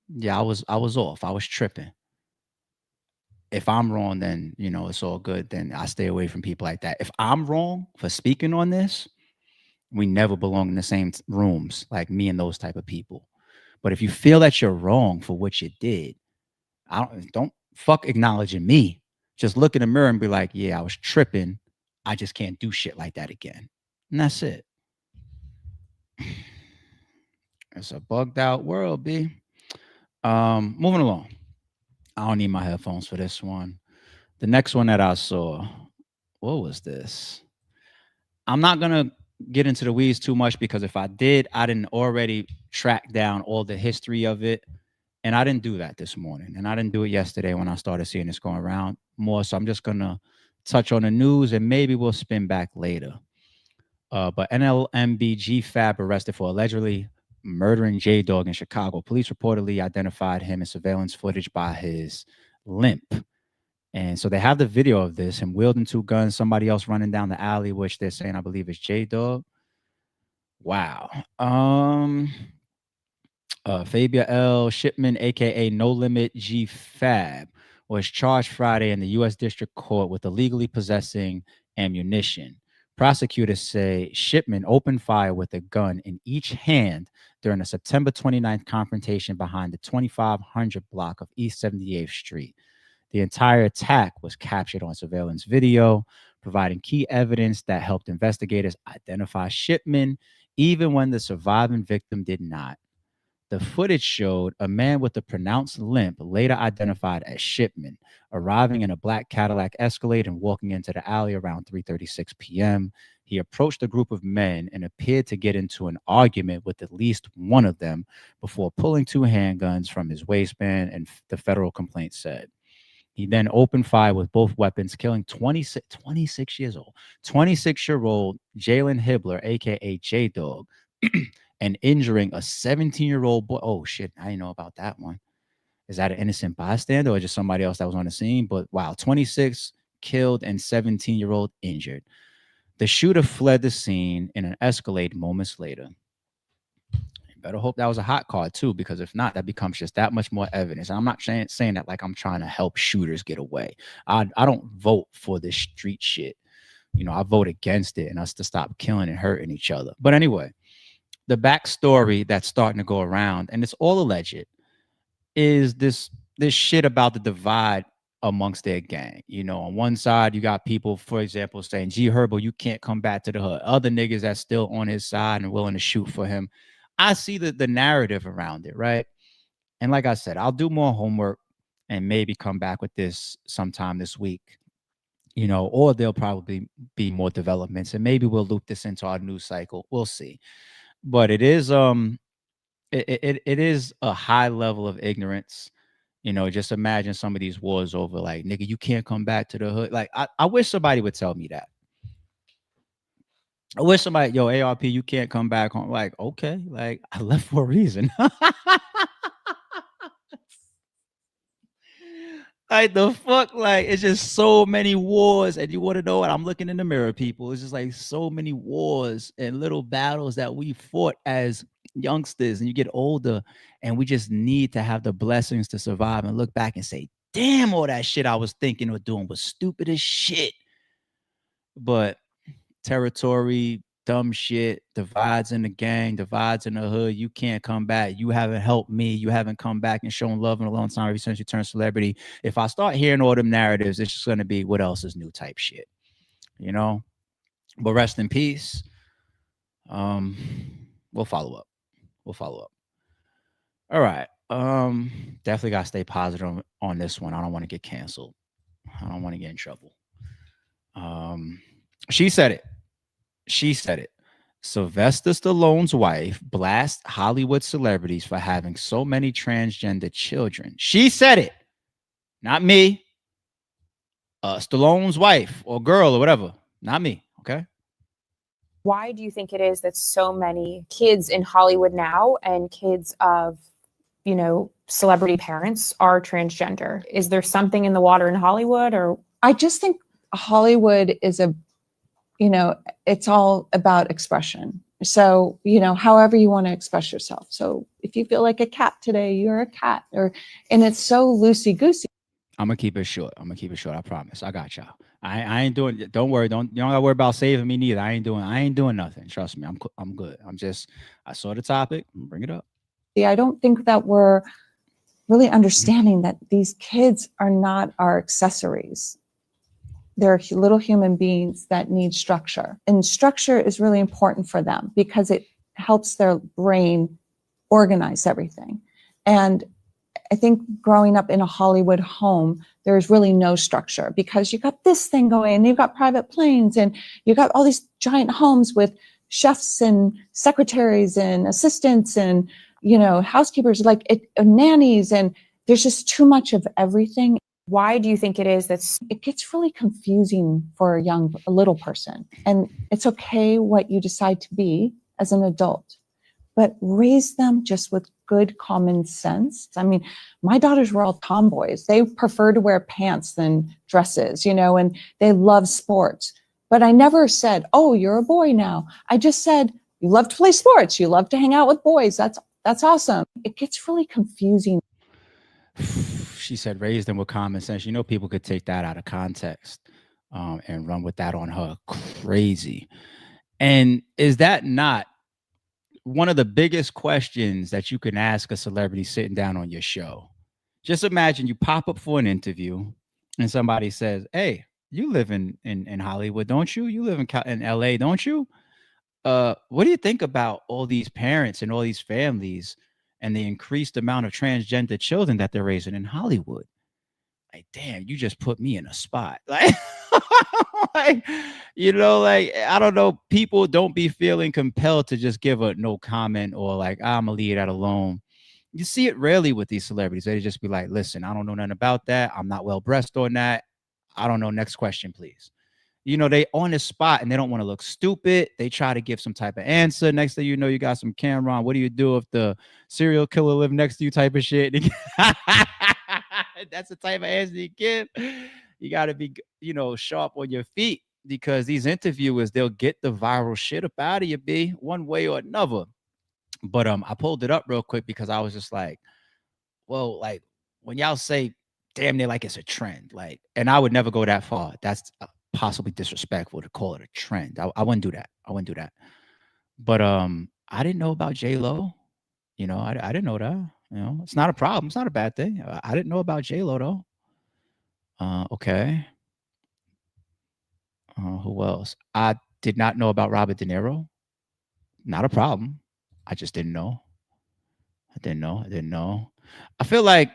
yeah, I was off. I was tripping. If I'm wrong, then it's all good. Then I stay away from people like that. If I'm wrong for speaking on this, we never belong in the same rooms, like me and those type of people. But if you feel that you're wrong for what you did, don't fuck acknowledging me. Just look in the mirror and be like, yeah, I was tripping. I just can't do shit like that again. And that's it. It's a bugged out world, B. Moving along. I don't need my headphones for this one. The next one that I saw, what was this? I'm not going to get into the weeds too much, because if I did, I didn't already track down all the history of it. And I didn't do that this morning. And I didn't do it yesterday when I started seeing this going around more. So I'm just going to touch on the news, and maybe we'll spin back later. But NLMB Fab arrested for allegedly murdering J-Dog in Chicago. Police reportedly identified him in surveillance footage by his limp. And so they have the video of this, him wielding two guns, somebody else running down the alley, which they're saying, I believe, is J-Dog. Wow. Fabia L. Shipman, aka No Limit G Fab, was charged Friday in the U.S. District Court with illegally possessing ammunition. Prosecutors say Shipman opened fire with a gun in each hand during a September 29th confrontation behind the 2500 block of East 78th Street. The entire attack was captured on surveillance video, providing key evidence that helped investigators identify Shipman, even when the surviving victim did not. The footage showed a man with a pronounced limp, later identified as Shipman, arriving in a black Cadillac Escalade and walking into the alley around 3:36 p.m. He approached a group of men and appeared to get into an argument with at least one of them before pulling two handguns from his waistband, and the federal complaint said. He then opened fire with both weapons, killing 26-year-old Jalen Hibbler, a.k.a. J-Dog, and injuring a 17-year-old boy. Oh, shit. I didn't know about that one. Is that an innocent bystander or just somebody else that was on the scene? But wow, 26 killed and 17-year-old injured. The shooter fled the scene in an Escalade moments later. You better hope that was a hot card, too, because if not, that becomes just that much more evidence. And I'm not saying that like I'm trying to help shooters get away. I don't vote for this street shit. I vote against it and us to stop killing and hurting each other. But anyway, the backstory that's starting to go around, and it's all alleged, is this shit about the divide amongst their gang. On one side, you got people, for example, saying, G Herbo, you can't come back to the hood. Other niggas that's still on his side and willing to shoot for him. I see the narrative around it, right? And like I said, I'll do more homework and maybe come back with this sometime this week. Or there'll probably be more developments, and maybe we'll loop this into our news cycle. We'll see. But it is it is a high level of ignorance. Just imagine some of these wars over, like, nigga, you can't come back to the hood. Like, I wish somebody would tell me that. I wish somebody, yo, ARP, you can't come back home. Like, okay, like, I left for a reason. Like the fuck, like it's just so many wars, and you want to know what I'm looking in the mirror, people. It's just like so many wars and little battles that we fought as youngsters, and you get older, and we just need to have the blessings to survive and look back and say, "Damn, all that shit I was thinking or doing was stupid as shit." But territory, dumb shit, divides in the gang, divides in the hood. You can't come back. You haven't helped me. You haven't come back and shown love in a long time ever since you turned celebrity. If I start hearing all them narratives, it's just gonna be what else is new type shit, you know. But rest in peace. Um, we'll follow up. We'll follow up. All right. Definitely gotta stay positive on this one. I don't want to get canceled. I don't want to get in trouble. Um, she said it. She said it. Sylvester Stallone's wife blasts Hollywood celebrities for having so many transgender children. She said it, not me. Stallone's wife or girl or whatever, not me. Okay. Why do you think it is that so many kids in Hollywood now and kids of, celebrity parents are transgender? Is there something in the water in Hollywood? Or I just think Hollywood is it's all about expression. So, however you want to express yourself. So if you feel like a cat today, you're a cat, and it's so loosey goosey. I'm gonna keep it short. I promise. I got y'all. I ain't doing. Don't worry. You don't gotta worry about saving me neither. I ain't doing nothing. Trust me. I'm good. I saw the topic. Bring it up. I don't think that we're really understanding that these kids are not our accessories. They're little human beings that need structure. And structure is really important for them because it helps their brain organize everything. And I think growing up in a Hollywood home, there's really no structure because you got this thing going and you've got private planes and you got all these giant homes with chefs and secretaries and assistants and, housekeepers, nannies, and there's just too much of everything. why do you think it is It gets really confusing for a little person. And it's okay what you decide to be as an adult, but raise them just with good common sense. I mean, my daughters were all tomboys. They prefer to wear pants than dresses, and they love sports. But I never said, oh, you're a boy now. I just said, you love to play sports. You love to hang out with boys. That's awesome. It gets really confusing. She said, raise them with common sense. People could take that out of context and run with that on her crazy. And is that not one of the biggest questions that you can ask a celebrity sitting down on your show? Just imagine you pop up for an interview and somebody says, hey, you live in Hollywood, don't you? You live in LA, don't you? What do you think about all these parents and all these families and the increased amount of transgender children that they're raising in Hollywood? Like, damn, you just put me in a spot. Like, I don't know. People don't be feeling compelled to just give a no comment or like, I'm gonna leave that alone. You see it rarely with these celebrities. They just be like, listen, I don't know nothing about that. I'm not well breast on that. I don't know. Next question, please. They on the spot and they don't want to look stupid. They try to give some type of answer. Next thing you know, you got some camera on. What do you do if the serial killer live next to you type of shit? That's the type of answer you give. You got to be, sharp on your feet because these interviewers, they'll get the viral shit up out of you, B, one way or another. But I pulled it up real quick because I was just like, well, like when y'all say damn near like it's a trend, like, and I would never go that far. That's possibly disrespectful to call it a trend. I wouldn't do that. But I didn't know about J-Lo. I didn't know that. It's not a problem. It's not a bad thing. I didn't know about J-Lo though. Okay. Who else? I did not know about Robert De Niro. Not a problem. I just didn't know. I didn't know. I feel like,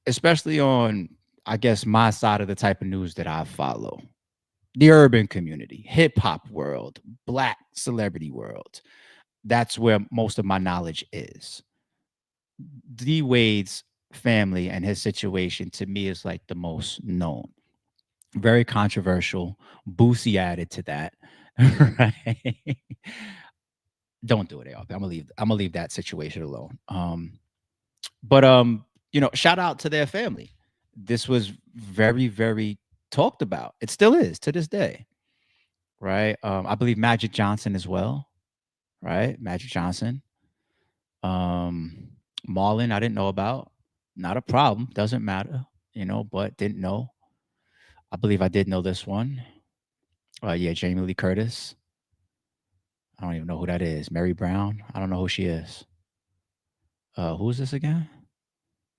especially on, I guess, my side of the type of news that I follow, the urban community, hip hop world, Black celebrity world. That's where most of my knowledge is. D Wade's family and his situation to me is like the most known. Very controversial. Boosie added to that. Right. Don't do it, ARP. I'm gonna leave that situation alone. But shout out to their family. this was very, very talked about. It still is to this day, right? I believe Magic Johnson as well, right? Magic Johnson. Um, Marlon, I didn't know about. Not a problem. Doesn't matter, but didn't know. I believe I did know this one. Yeah, Jamie Lee Curtis. I don't even know who that is. Mary Brown. I don't know who she is. Who is this again?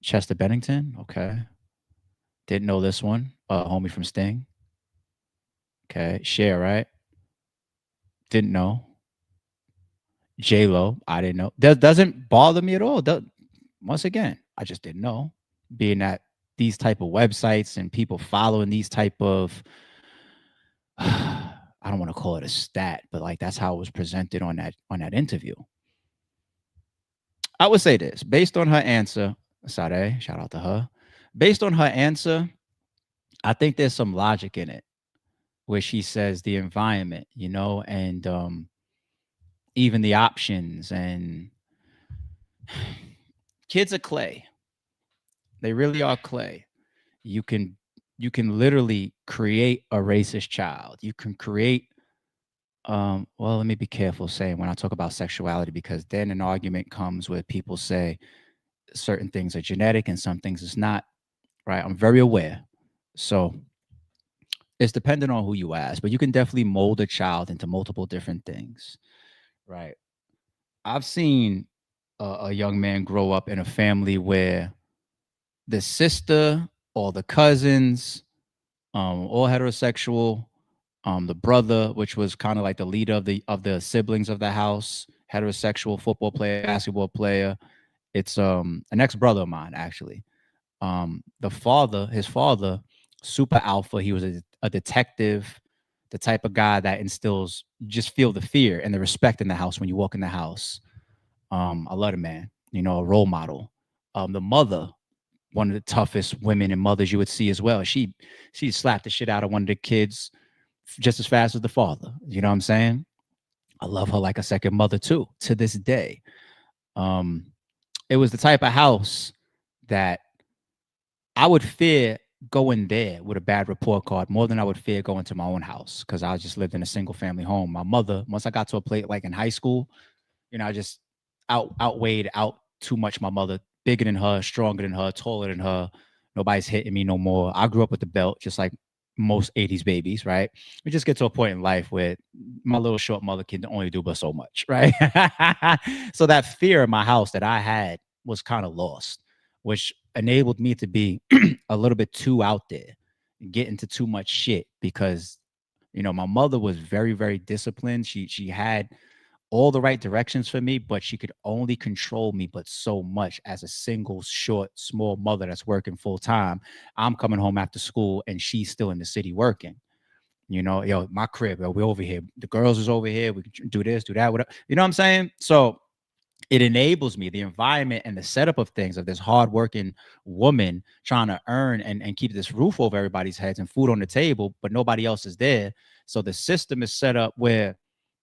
Chester Bennington. Okay. Didn't know this one. Homie from Sting. Okay. Cher, right? Didn't know. J Lo. I didn't know. Doesn't bother me at all. Once again, I just didn't know. Being at these type of websites and people following these type of I don't want to call it a stat, but like that's how it was presented on that interview. I would say this based on her answer, Sade, shout out to her. Based on her answer, I think there's some logic in it where she says the environment, and even the options and kids are clay. They really are clay. You can literally create a racist child. You can create well, let me be careful saying when I talk about sexuality because then an argument comes where people say certain things are genetic and some things is not, right? I'm very aware. So it's dependent on who you ask, but you can definitely mold a child into multiple different things, right? I've seen a young man grow up in a family where the sister or the cousins, all heterosexual, the brother, which was kind of like the leader of the siblings of the house, heterosexual football player, basketball player. It's an ex brother of mine actually. His father, super alpha. He was a detective, the type of guy that instills just feel the fear and the respect in the house when you walk in the house. I love the man, a role model. The mother, one of the toughest women and mothers you would see as well. She slapped the shit out of one of the kids just as fast as the father. You know what I'm saying? I love her like a second mother too, to this day. Um, it was the type of house that I would fear going there with a bad report card more than I would fear going to my own house because I just lived in a single family home. My mother, once I got to a place like in high school, I just outweighed out too much my mother, bigger than her, stronger than her, taller than her. Nobody's hitting me no more. I grew up with the belt, just like most 80s babies, right? We just get to a point in life where my little short mother can only do but so much, right? So that fear in my house that I had was kind of lost, which enabled me to be a little bit too out there, get into too much shit because my mother was very, very disciplined. She had all the right directions for me, but she could only control me but so much as a single, short, small mother that's working full time. I'm coming home after school and she's still in the city working. Yo, my crib, yo, we're over here. The girls is over here. We can do this, do that, whatever. You know what I'm saying? So it enables me, the environment and the setup of things of this hardworking woman trying to earn and keep this roof over everybody's heads and food on the table, but nobody else is there. So the system is set up where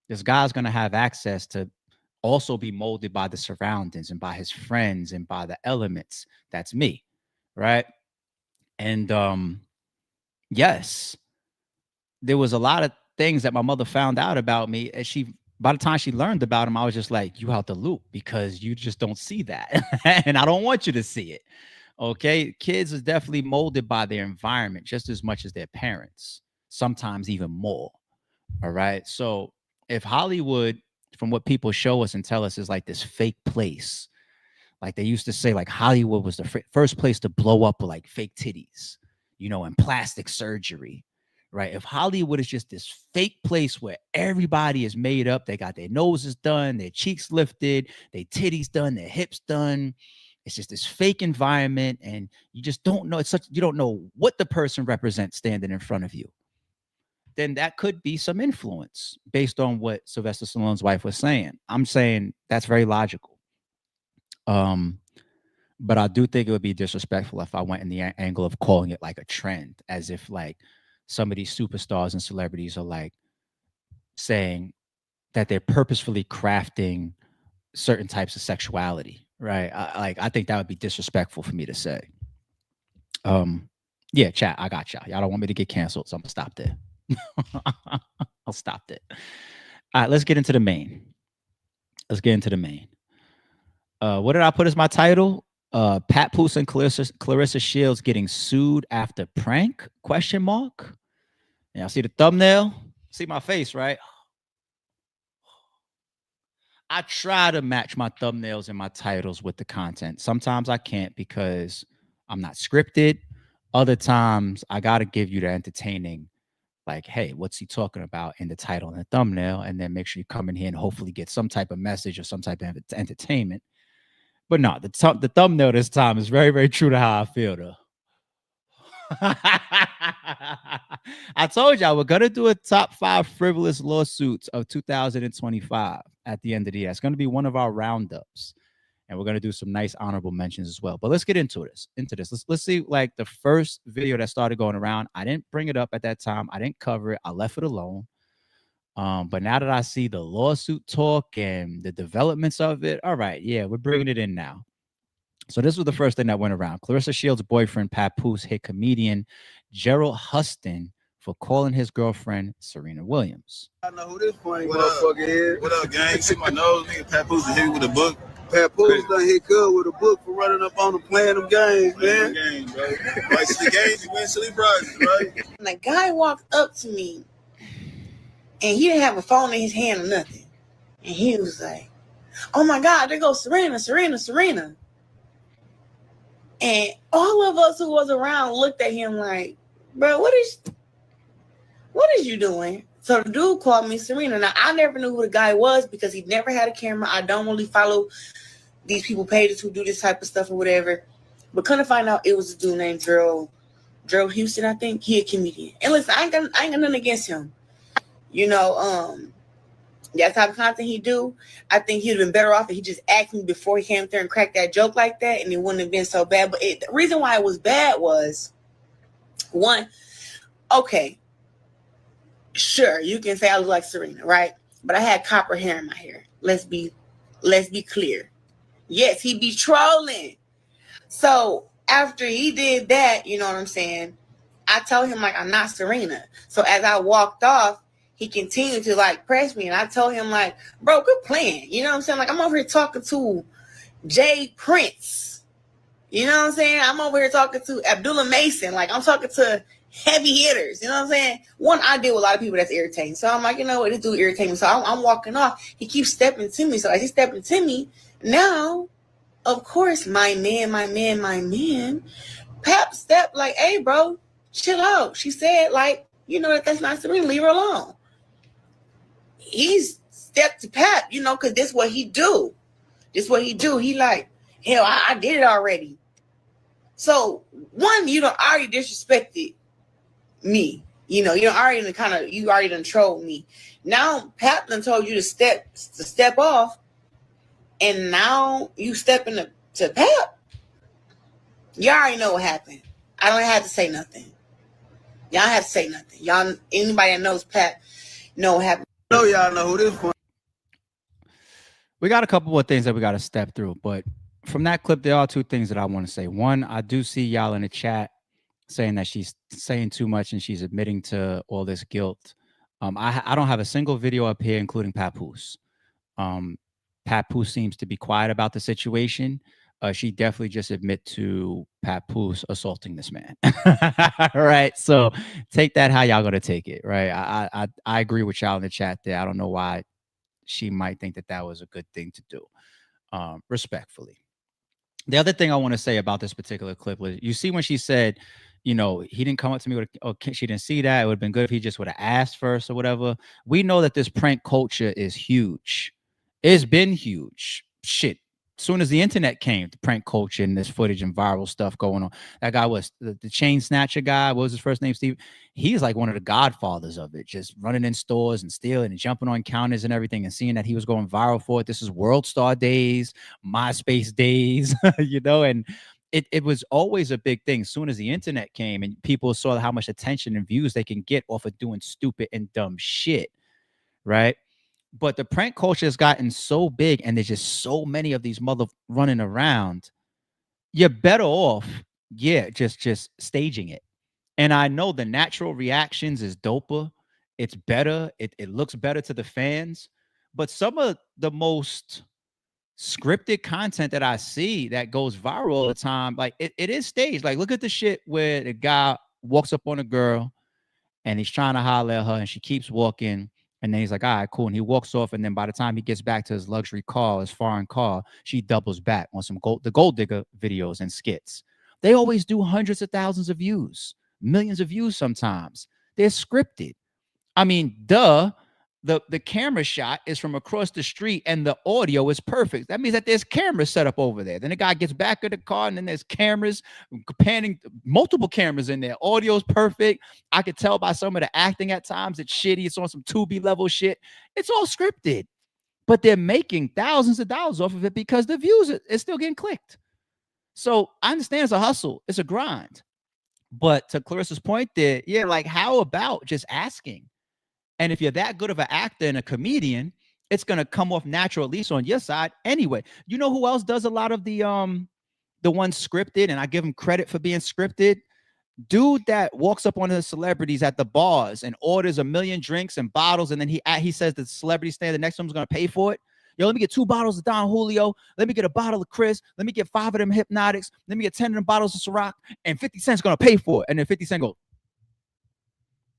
this guy's going to have access to also be molded by the surroundings and by his friends and by the elements. That's me, right? And yes, there was a lot of things that my mother found out about me, and by the time she learned about him, I was just like, you out the loop because you just don't see that. And I don't want you to see it. Okay. Kids is definitely molded by their environment just as much as their parents, sometimes even more. All right. So if Hollywood, from what people show us and tell us, is like this fake place, like they used to say, like Hollywood was the first place to blow up with like fake titties, and plastic surgery, right? If Hollywood is just this fake place where everybody is made up, they got their noses done, their cheeks lifted, their titties done, their hips done. It's just this fake environment, and you just don't know. You don't know what the person represents standing in front of you. Then that could be some influence based on what Sylvester Stallone's wife was saying. I'm saying that's very logical. But I do think it would be disrespectful if I went in the angle of calling it like a trend, as if like some of these superstars and celebrities are like saying that they're purposefully crafting certain types of sexuality, right? I think that would be disrespectful for me to say. Yeah, chat, I got y'all. Y'all don't want me to get canceled, so I'm gonna stop there. I'll stop there. All right, let's get into the main. What did I put as my title? Papoose and Claressa Shields getting sued after prank? Question mark. Y'all see the thumbnail? See my face, right? I try to match my thumbnails and my titles with the content. Sometimes I can't because I'm not scripted. Other times I got to give you the entertaining, like, hey, what's he talking about in the title and the thumbnail? And then make sure you come in here and hopefully get some type of message or some type of entertainment. But no, the thumbnail this time is very, very true to how I feel, though. I told y'all we're gonna do a top 5 frivolous lawsuits of 2025 at the end of the year. It's gonna be one of our roundups, and we're gonna do some nice honorable mentions as well. But let's get into this. Let's see, like, the first video that started going around. I didn't bring it up at that time. I didn't cover it. I left it alone. But now that I see the lawsuit talk and the developments of it, all right, yeah, we're bringing it in now. So this was the first thing that went around. Claressa Shields' boyfriend, Papoose, hit comedian Gerald Huston for calling his girlfriend Serena Williams. I know who this funny motherfucker is. What up, gang? See my nose, nigga. Papoose hit me with a book. Papoose done hit Cub with a book for running up on him playing them games, man. Games, bro. Like, the games, you win silly prizes, right? And the guy walked up to me, and he didn't have a phone in his hand or nothing. And he was like, oh my God, there goes Serena, Serena, Serena. And all of us who was around looked at him like, bro, what is you doing? So the dude called me Serena. Now, I never knew who the guy was because he never had a camera. I don't really follow these people pages who do this type of stuff or whatever. But couldn't find out it was a dude named Gerald Houston, I think. He a comedian. And listen, I ain't got nothing against him. You know, that type of content he do, I think he'd have been better off if he just asked me before he came there and cracked that joke like that, and it wouldn't have been so bad. But the reason why it was bad was, one, okay, sure, you can say I look like Serena, right? But I had copper hair in my hair. Let's be clear. Yes, he be trolling. So after he did that, you know what I'm saying, I told him, like, I'm not Serena. So as I walked off, he continued to, like, press me. And I told him, like, bro, good plan. You know what I'm saying? Like, I'm over here talking to Jay Prince. You know what I'm saying? I'm over here talking to Abdullah Mason. Like, I'm talking to heavy hitters. You know what I'm saying? One, I deal with a lot of people that's irritating. So I'm like, you know what? This dude irritating me. So I'm walking off. He keeps stepping to me. So as he's stepping to me, now, of course, my man, Pap stepped like, hey, bro, chill out. She said, like, you know, that's not Serena. Leave her alone. He's stepped to Pap, you know, because this what he do. He like, hell, I did it already. So, one, you done already disrespected me. You know, you already done trolled me. Now, Pap done told you to step off, and now you stepping to Pap. You already know what happened. I don't have to say nothing. Y'all have to say nothing. Y'all, anybody that knows Pap, know what happened. No, y'all know who this funny. We got a couple more things that we got to step through, but from that clip, there are two things that I want to say. One, I do see y'all in the chat saying that she's saying too much and she's admitting to all this guilt. I don't have a single video up here, including Papoose. Papoose seems to be quiet about the situation. She definitely just admit to Papoose assaulting this man. Right. So take that how y'all gonna take it. Right. I agree with y'all in the chat there. I don't know why she might think that was a good thing to do. Respectfully. The other thing I want to say about this particular clip was, you see when she said, you know, he didn't come up to me with she didn't see that. It would have been good if he just would have asked first or whatever. We know that this prank culture is huge. It's been huge. Shit. As soon as the internet came, the prank culture and this footage and viral stuff going on. That guy was the chain snatcher guy. What was his first name? Steve. He's like one of the godfathers of it, just running in stores and stealing and jumping on counters and everything, and seeing that he was going viral for it. This is World Star days, MySpace days, you know, and it was always a big thing. As soon as the internet came and people saw how much attention and views they can get off of doing stupid and dumb shit, right? But the prank culture has gotten so big, and there's just so many of these mother running around. You're better off yeah, just staging it. And I know the natural reactions is doper. It's better. It looks better to the fans. But some of the most scripted content that I see that goes viral all the time, like it is staged. Like, look at the shit where the guy walks up on a girl and he's trying to holler at her and she keeps walking. And then he's like, all right, cool. And he walks off. And then by the time he gets back to his luxury car, his foreign car, she doubles back on the gold digger videos and skits. They always do hundreds of thousands of views, millions of views sometimes. They're scripted. I mean, duh. The camera shot is from across the street and the audio is perfect. That means that there's cameras set up over there. Then the guy gets back of the car and then there's cameras panning, multiple cameras in there. Audio's perfect. I could tell by some of the acting at times it's shitty. It's on some Tubi level shit. It's all scripted, but they're making thousands of dollars off of it because the views is still getting clicked. So I understand it's a hustle. It's a grind. But to Claressa's point there, yeah, like how about just asking? And if you're that good of an actor and a comedian, it's gonna come off natural, at least on your side. Anyway, you know who else does a lot of the ones scripted, and I give him credit for being scripted. Dude that walks up on the celebrities at the bars and orders a million drinks and bottles, and then he says the celebrity standing next to him is gonna pay for it. Yo, let me get 2 bottles of Don Julio. Let me get a bottle of Chris. Let me get 5 of them Hypnotics. Let me get 10 of them bottles of Ciroc, and 50 Cent's gonna pay for it. And then 50 Cent goes,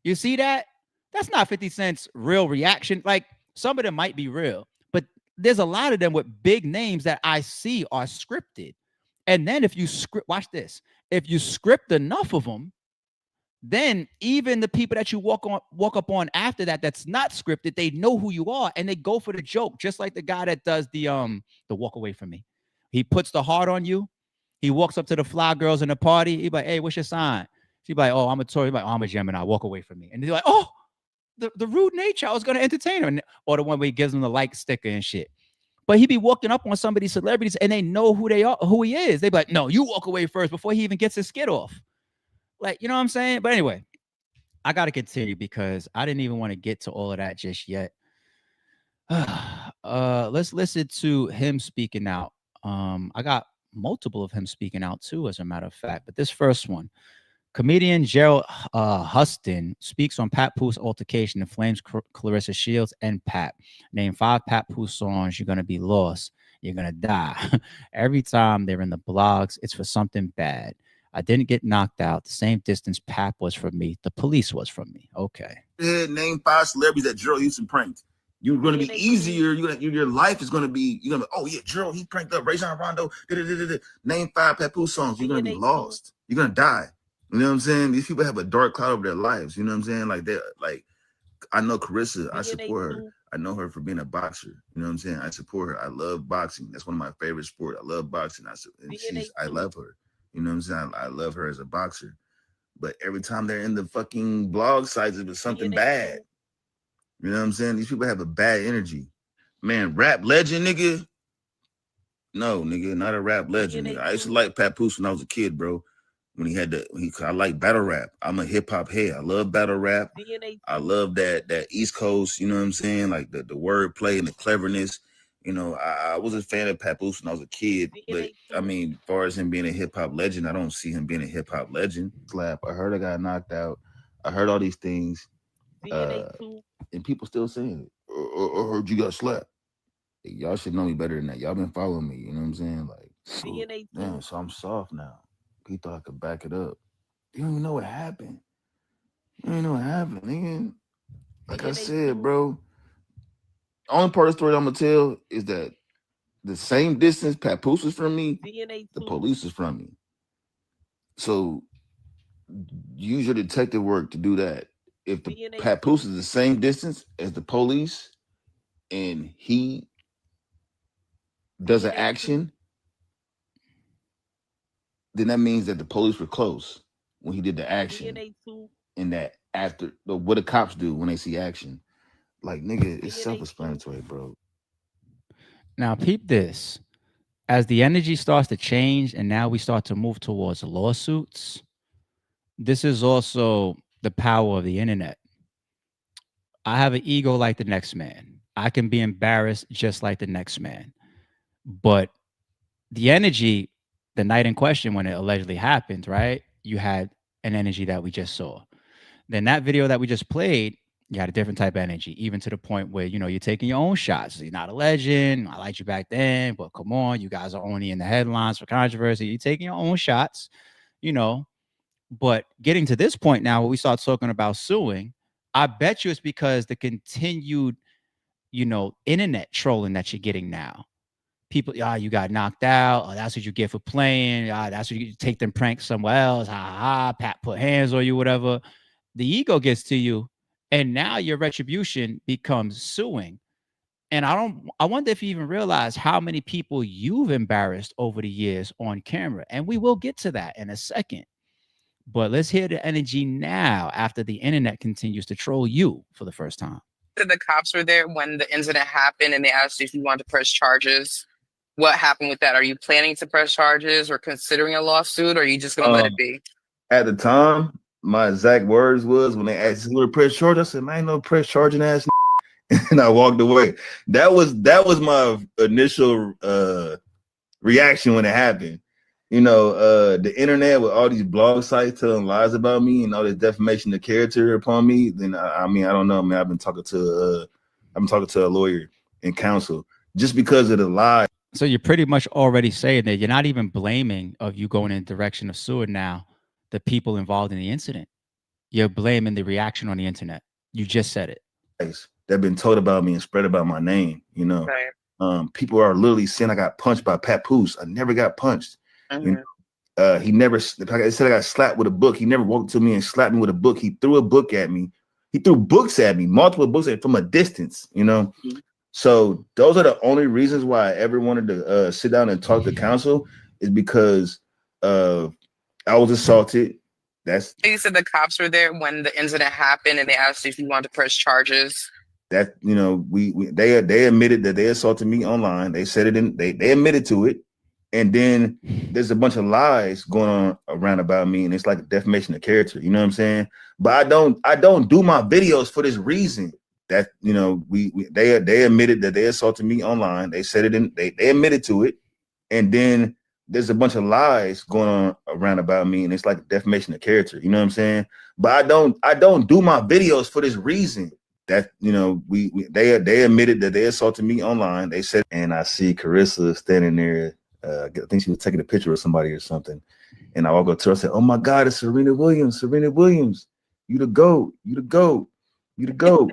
you see that? That's not 50 Cent's real reaction. Like, some of them might be real, but there's a lot of them with big names that I see are scripted. And then if you watch this, if you script enough of them, then even the people that you walk up on after that, that's not scripted, they know who you are and they go for the joke. Just like the guy that does the walk away from me. He puts the heart on you. He walks up to the fly girls in the party. He's like, hey, what's your sign? She's like, oh, I'm a Taurus. He's like, oh, I'm a Gemini. Walk away from me. And they're like, oh, the rude nature. I was going to entertain him. Or the one where he gives them the like sticker and shit. But he be walking up on some of these celebrities and they know who they are, who he is. They be like, no, you walk away first before he even gets his skit off. Like, you know what I'm saying? But anyway, I got to continue because I didn't even want to get to all of that just yet. Let's listen to him speaking out. I got multiple of him speaking out too, as a matter of fact. But this first one, comedian Gerald Huston speaks on Papoose altercation and flames Claressa Shields and Pap. Name 5 Papoose songs. You're gonna be lost. You're gonna die. Every time they're in the blogs, it's for something bad. I didn't get knocked out. The same distance Pap was from me. The police was from me. Okay. Name 5 celebrities that Gerald Houston pranked. You're going to be easier. Your life is going to be. You're going to. Oh yeah, Gerald, he pranked up Rajon Rondo. Name 5 Papoose songs. You're going to be lost. You're going to die. You know what I'm saying? These people have a dark cloud over their lives. You know what I'm saying? Like I know Claressa. I support her. I know her for being a boxer. You know what I'm saying? I support her. I love boxing. That's one of my favorite sports. I love boxing. I love her. You know what I'm saying? I love her as a boxer. But every time they're in the fucking blog sites, it was something bad. You know what I'm saying? These people have a bad energy. Man, rap legend, nigga. No, nigga, not a rap legend. Nigga. I used to like Papoose when I was a kid, bro. When I like battle rap. I'm a hip hop head. I love battle rap. I love that East Coast, you know what I'm saying? Like the word play and the cleverness. You know, I was a fan of Papoose when I was a kid, but I mean, as far as him being a hip hop legend, I don't see him being a hip hop legend. Slap. I heard I got knocked out. I heard all these things, and people still saying it. I heard you got slapped. Y'all should know me better than that. Y'all been following me. You know what I'm saying? Like, damn. So I'm soft now. He thought I could back it up. You don't even know what happened. You don't even know what happened, nigga. Like I said, bro. Only part of the story I'm gonna tell is that the same distance Papoose is from me, the police is from me. So use your detective work to do that. If the Papoose is the same distance as the police and he does an action, then that means that the police were close when he did the action. And that after, what do cops do when they see action? Like, nigga, it's self-explanatory, bro. Now, peep this. As the energy starts to change and now we start to move towards lawsuits, this is also the power of the internet. I have an ego like the next man. I can be embarrassed just like the next man. But the energy the night in question when it allegedly happened, right? You had an energy that we just saw. Then that video that we just played, you had a different type of energy, even to the point where, you know, you're taking your own shots. You're not a legend. I liked you back then, but come on, you guys are only in the headlines for controversy. You're taking your own shots, you know. But getting to this point now where we start talking about suing, I bet you it's because the continued, you know, internet trolling that you're getting now. People, you got knocked out. Oh, that's what you get for playing. That's what you take them pranks somewhere else. Ha ha, ha. Pat put hands on you, whatever. The ego gets to you, and now your retribution becomes suing. And I wonder if you even realize how many people you've embarrassed over the years on camera. And we will get to that in a second. But let's hear the energy now after the internet continues to troll you for the first time. The cops were there when the incident happened and they asked you if you wanted to press charges. What happened with that? Are you planning to press charges or considering a lawsuit, or are you just going to let it be? At the time, my exact words was when they asked me to press charge, I said, "Man, I ain't no press charging ass," and I walked away. That was my initial reaction when it happened. You know, the internet with all these blog sites telling lies about me and all this defamation of character upon me. Then I mean, I don't know, man. I've been talking to a lawyer and counsel just because of the lie. So you're pretty much already saying that you're not even blaming of you going in the direction of suing now the people involved in the incident. You're blaming the reaction on the internet. You just said it. That been told about me and spread about my name, you know. Right. People are literally saying I got punched by Papoose. I never got punched. Mm-hmm. You know? He never, like I said, I got slapped with a book. He never walked to me and slapped me with a book. He threw a book at me. He threw books at me, multiple books at me from a distance, you know. Mm-hmm. So those are the only reasons why I ever wanted to sit down and talk to counsel, is because I was assaulted. That's you said the cops were there when the incident happened and they asked you if you wanted to press charges. That, you know, they admitted that they assaulted me online. They said it in, they admitted to it. And then there's a bunch of lies going on around about me, and it's like a defamation of character. You know what I'm saying? But I don't do my videos for this reason. That, you know, they admitted that they assaulted me online. They said it in, they admitted to it. And then there's a bunch of lies going on around about me, and it's like a defamation of character. You know what I'm saying? But I don't do my videos for this reason. That, you know, they admitted that they assaulted me online. They said, and I see Claressa standing there. I think she was taking a picture of somebody or something. And I walk up to her, I said, "Oh my God, it's Serena Williams. Serena Williams, you the GOAT, you the GOAT, you the GOAT."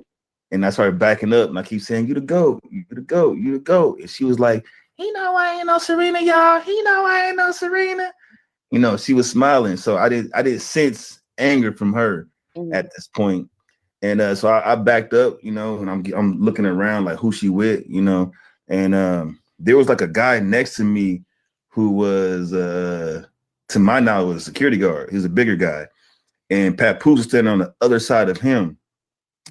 And I started backing up, and I keep saying, "You the GOAT, you the GOAT, you the GOAT." And she was like, "He know I ain't no Serena, y'all. He know I ain't no Serena." You know, she was smiling. So I did sense anger from her at this point. And so I backed up, you know, and I'm looking around like who she with, you know. And there was like a guy next to me who was, to my knowledge, was a security guard. He was a bigger guy. And Papoose was standing on the other side of him.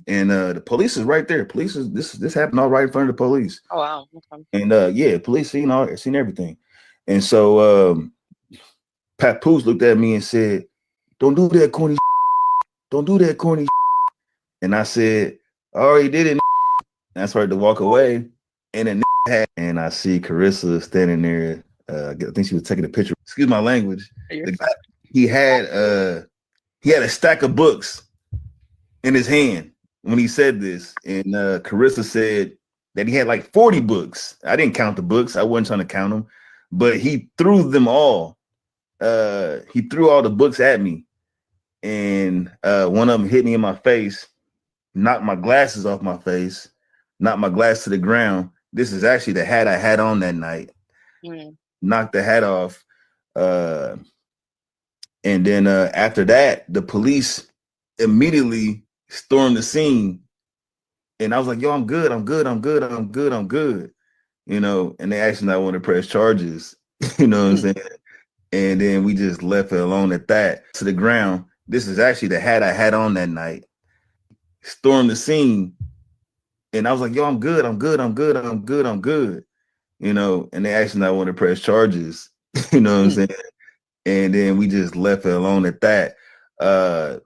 And the police is right there. Police is this happened all right in front of the police. Oh wow. Okay. And yeah, police seen everything. And so Papoose looked at me and said, "Don't do that corny shit. Don't do that corny shit." And I said, "I already did it." And I started to walk away. And then and I see Claressa standing there. I think she was taking a picture. Excuse my language. He had a stack of books in his hand when he said this. And Claressa said that he had like 40 books. I didn't count the books. I wasn't trying to count them. But he threw them all. He threw all the books at me. And one of them hit me in my face, knocked my glasses off my face, knocked my glass to the ground. This is actually the hat I had on that night. Knocked the hat off. And then after that, the police immediately stormed the scene. And I was like, "Yo, I'm good. I'm good. I'm good. I'm good. I'm good." You know, and they asked me if I want to press charges. You know what I'm saying? And then we just left it alone at that. To the ground. This is actually the hat I had on that night. Stormed the scene. And I was like, "Yo, I'm good. I'm good. I'm good. I'm good. I'm good." You know, and they asked me if I want to press charges. You know what I'm saying? And then we just left it alone at that.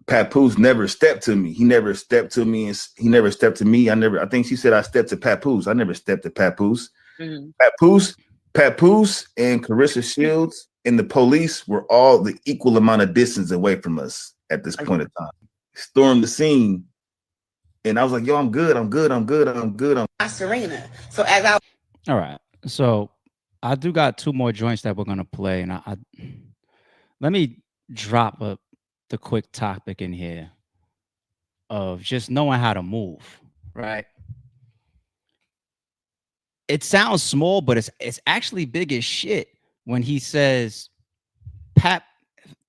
Papoose never stepped to me. He never stepped to me. And he never stepped to me. I think she said I stepped to Papoose. I never stepped to Papoose. Papoose and Claressa Shields and the police were all the equal amount of distance away from us at this point in time. Stormed the scene, and I was like, yo, I'm good. Serena. So as I All right. So I do got two more joints that we're gonna play, and I let me drop the quick topic in here of just knowing how to move, right? It sounds small, but it's actually big as shit when he says, Pap,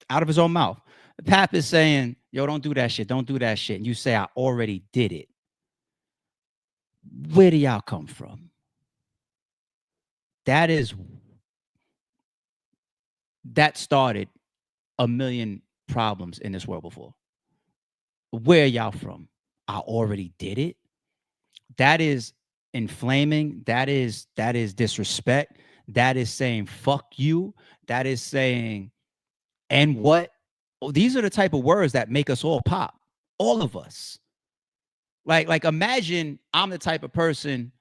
out of his own mouth. Pap is saying, yo, don't do that shit. Don't do that shit. And you say, I already did it. Where do y'all come from? That started a million problems in this world before. Where y'all from? I already did it. That is inflaming. That is disrespect. That is saying fuck you. That is saying, and what? These are the type of words that make us all pop. All of us. Like imagine I'm the type of person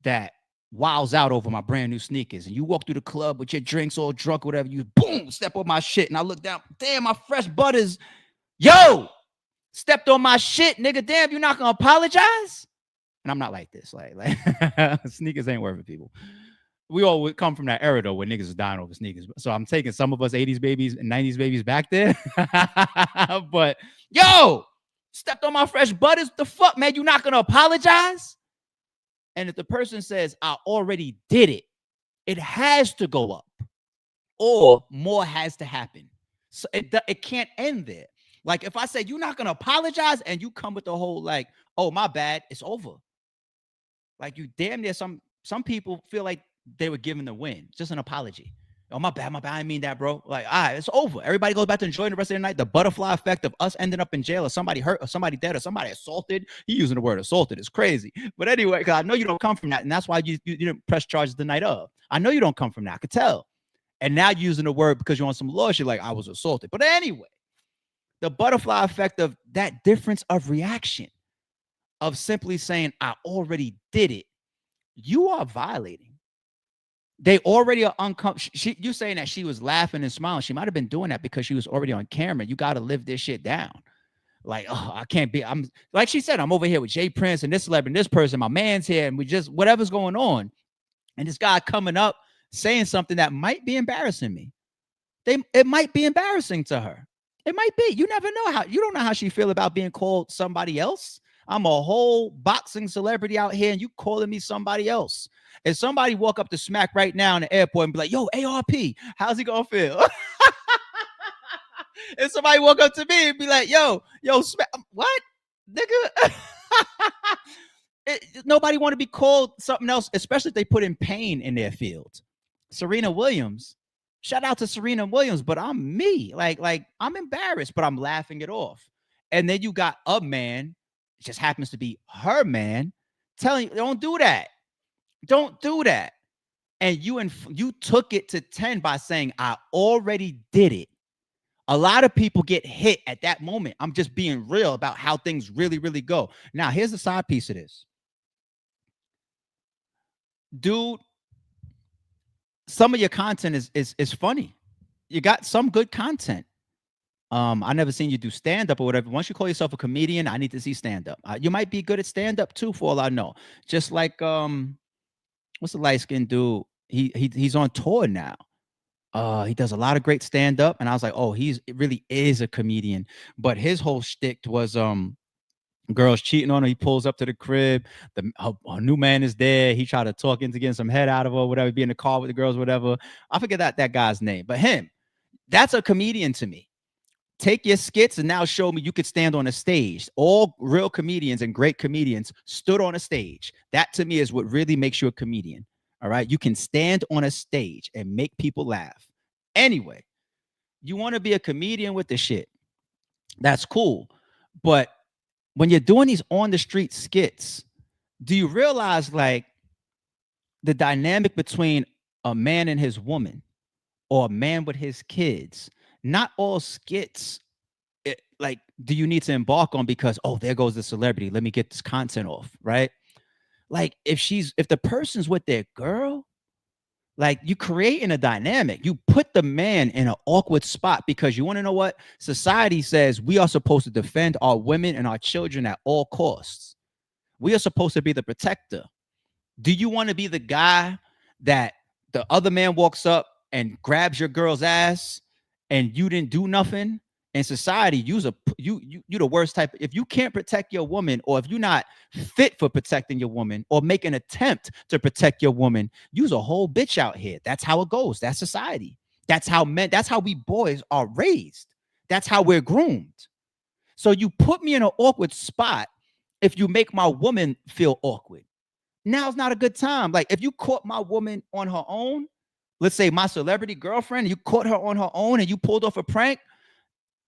that wows out over my brand new sneakers, and you walk through the club with your drinks all drunk, whatever, you boom, step on my shit, and I look down, damn, my fresh butters, yo, stepped on my shit, nigga, damn, you're not gonna apologize? And I'm not like this, like sneakers ain't worth it, people. We all would come from that era though, where niggas was dying over sneakers. So I'm taking some of us 80s babies and 90s babies back there. But yo, stepped on my fresh butters. The fuck, man? You not gonna apologize? And if the person says, I already did it, it has to go up, or more has to happen. So it can't end there. Like if I say you're not gonna apologize, and you come with the whole like, oh my bad, it's over. Like you damn near some people feel like they were given the win, just an apology. Oh, my bad, I didn't mean that, bro. Like, all right, it's over. Everybody goes back to enjoying the rest of the night. The butterfly effect of us ending up in jail, or somebody hurt, or somebody dead, or somebody assaulted. He using the word assaulted. It's crazy. But anyway, because I know you don't come from that, and that's why you didn't press charges the night of. I know you don't come from that. I could tell. And now you're using the word because you're on some law shit like I was assaulted. But anyway, the butterfly effect of that difference of reaction, of simply saying, I already did it, you are violating. They already are uncomfortable. You saying that she was laughing and smiling. She might have been doing that because she was already on camera. You got to live this shit down. Like, oh, I can't be. I'm like she said, I'm over here with Jay Prince and this celebrity, and this person, my man's here, and we just whatever's going on. And this guy coming up saying something that might be embarrassing me. It might be embarrassing to her. It might be. You never know you don't know how she feel about being called somebody else. I'm a whole boxing celebrity out here, and you calling me somebody else. If somebody walk up to Smack right now in the airport and be like, yo, ARP, how's he gonna feel? If somebody walk up to me and be like, yo, Smack, what? Nigga? Nobody want to be called something else, especially if they put in pain in their field. Serena Williams, shout out to Serena Williams, but I'm me. Like I'm embarrassed, but I'm laughing it off. And then you got a man, it just happens to be her man, telling you, don't do that. Don't do that. And you took it to 10 by saying, I already did it. A lot of people get hit at that moment. I'm just being real about how things really, really go. Now, here's the side piece of this. Dude, some of your content is funny. You got some good content. I never seen you do stand-up or whatever. Once you call yourself a comedian, I need to see stand-up. You might be good at stand-up too, for all I know. Just like what's the light-skinned dude? He's on tour now. He does a lot of great stand-up, and I was like, oh, it really is a comedian. But his whole shtick was girls cheating on him. He pulls up to the crib. A new man is there. He tried to talk into getting some head out of her, whatever, be in the car with the girls, whatever. I forget that guy's name, but him, that's a comedian to me. Take your skits and now show me you could stand on a stage. All real comedians and great comedians stood on a stage. That to me is what really makes you a comedian. All right. You can stand on a stage and make people laugh. Anyway, you want to be a comedian with the shit. That's cool. But when you're doing these on the street skits, do you realize like the dynamic between a man and his woman, or a man with his kids? Not all skits, do you need to embark on because, oh, there goes the celebrity, let me get this content off, right? Like if the person's with their girl, Like, you creating a dynamic. You put the man in an awkward spot because you want to know what? Society says we are supposed to defend our women and our children at all costs. We are supposed to be the protector. Do you want to be the guy that the other man walks up and grabs your girl's ass and you didn't do nothing? In society, you the worst type. If you can't protect your woman, or if you're not fit for protecting your woman, or make an attempt to protect your woman, you's a whole bitch out here. That's how it goes. That's society. That's how we boys are raised. That's how we're groomed. So you put me in an awkward spot if you make my woman feel awkward. Now's not a good time. Like, if you caught my woman on her own, let's say my celebrity girlfriend, you caught her on her own and you pulled off a prank,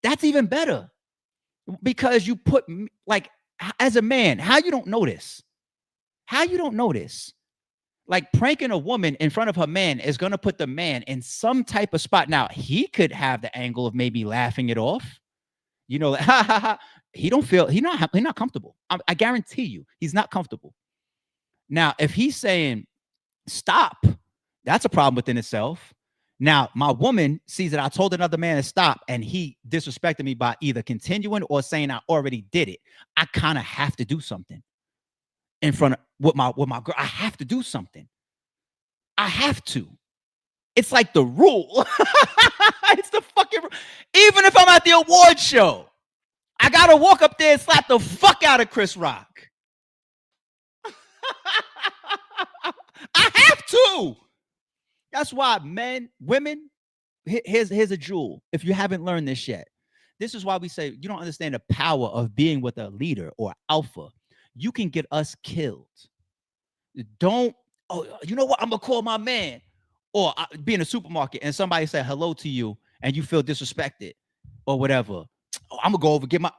that's even better, because you put, like, as a man, how you don't know this? How you don't know this? Like, pranking a woman in front of her man is going to put the man in some type of spot. Now, he could have the angle of maybe laughing it off. You know, like, ha, ha, ha. He's not comfortable. I guarantee you, he's not comfortable. Now, if he's saying stop, that's a problem within itself. Now, my woman sees that I told another man to stop and he disrespected me by either continuing or saying I already did it. I kind of have to do something in front of with my girl. I have to do something. I have to. It's like the rule. It's the fucking, even if I'm at the award show, I gotta walk up there and slap the fuck out of Chris Rock. I have to. That's why, men, women, here's a jewel. If you haven't learned this yet, this is why we say you don't understand the power of being with a leader or alpha. You can get us killed. Don't, oh, you know what? I'm gonna call my man, or be in a supermarket and somebody say hello to you and you feel disrespected or whatever. Oh, I'm gonna go over, get my.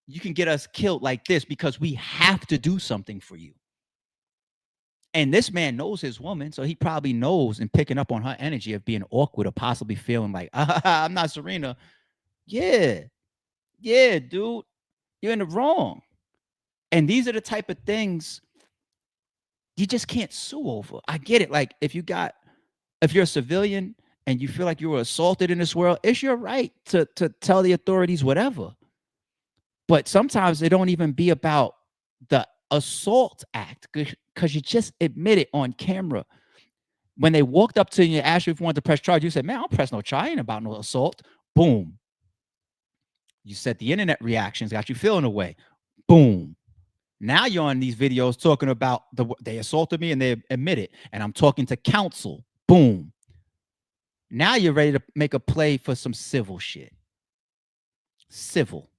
You can get us killed like this because we have to do something for you. And this man knows his woman, so he probably knows and picking up on her energy of being awkward or possibly feeling like, I'm not Serena. Yeah, dude, you're in the wrong. And these are the type of things you just can't sue over. I get it. Like, if you're a civilian and you feel like you were assaulted in this world, it's your right to tell the authorities whatever. But sometimes it don't even be about the assault act, because you just admit it on camera. When they walked up to you and asked you if you wanted to press charge, you said, man, I don't press no charge. I ain't about no assault. Boom. You said the internet reactions got you feeling away. Boom. Now you're on these videos talking about they assaulted me and they admit it. And I'm talking to counsel. Boom. Now you're ready to make a play for some civil shit. Civil.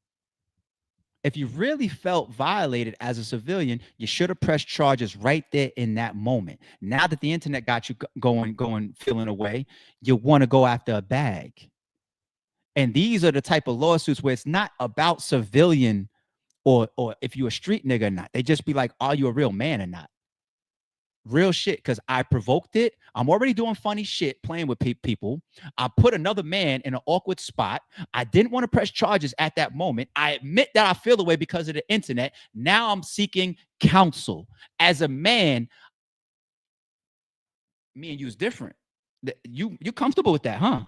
If you really felt violated as a civilian, you should have pressed charges right there in that moment. Now that the internet got you going, feeling away, you want to go after a bag. And these are the type of lawsuits where it's not about civilian or if you're a street nigga or not. They just be like, are you a real man or not? Real shit, because I provoked it. I'm already doing funny shit, playing with people. I put another man in an awkward spot. I didn't want to press charges at that moment. I admit that I feel the way because of the internet. Now I'm seeking counsel. As a man, me and you is different. You comfortable with that, huh?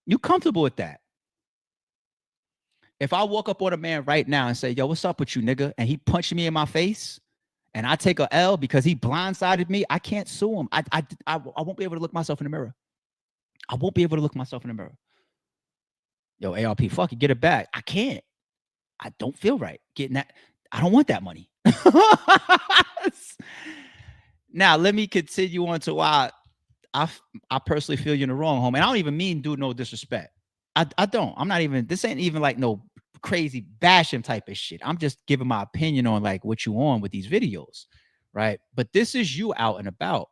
You comfortable with that? If I walk up on a man right now and say, yo, what's up with you, nigga? And he punched me in my face, and I take a L because he blindsided me, I can't sue him. I won't be able to look myself in the mirror. I won't be able to look myself in the mirror. Yo, ARP, fuck it, get it back. I can't. I don't feel right getting that. I don't want that money. Now, let me continue on to why I personally feel you're in the wrong, homie. And I don't even mean do no disrespect. I don't. I'm not even, this ain't even like no crazy bash him type of shit. I'm just giving my opinion on like what you on with these videos, right? But this is you out and about,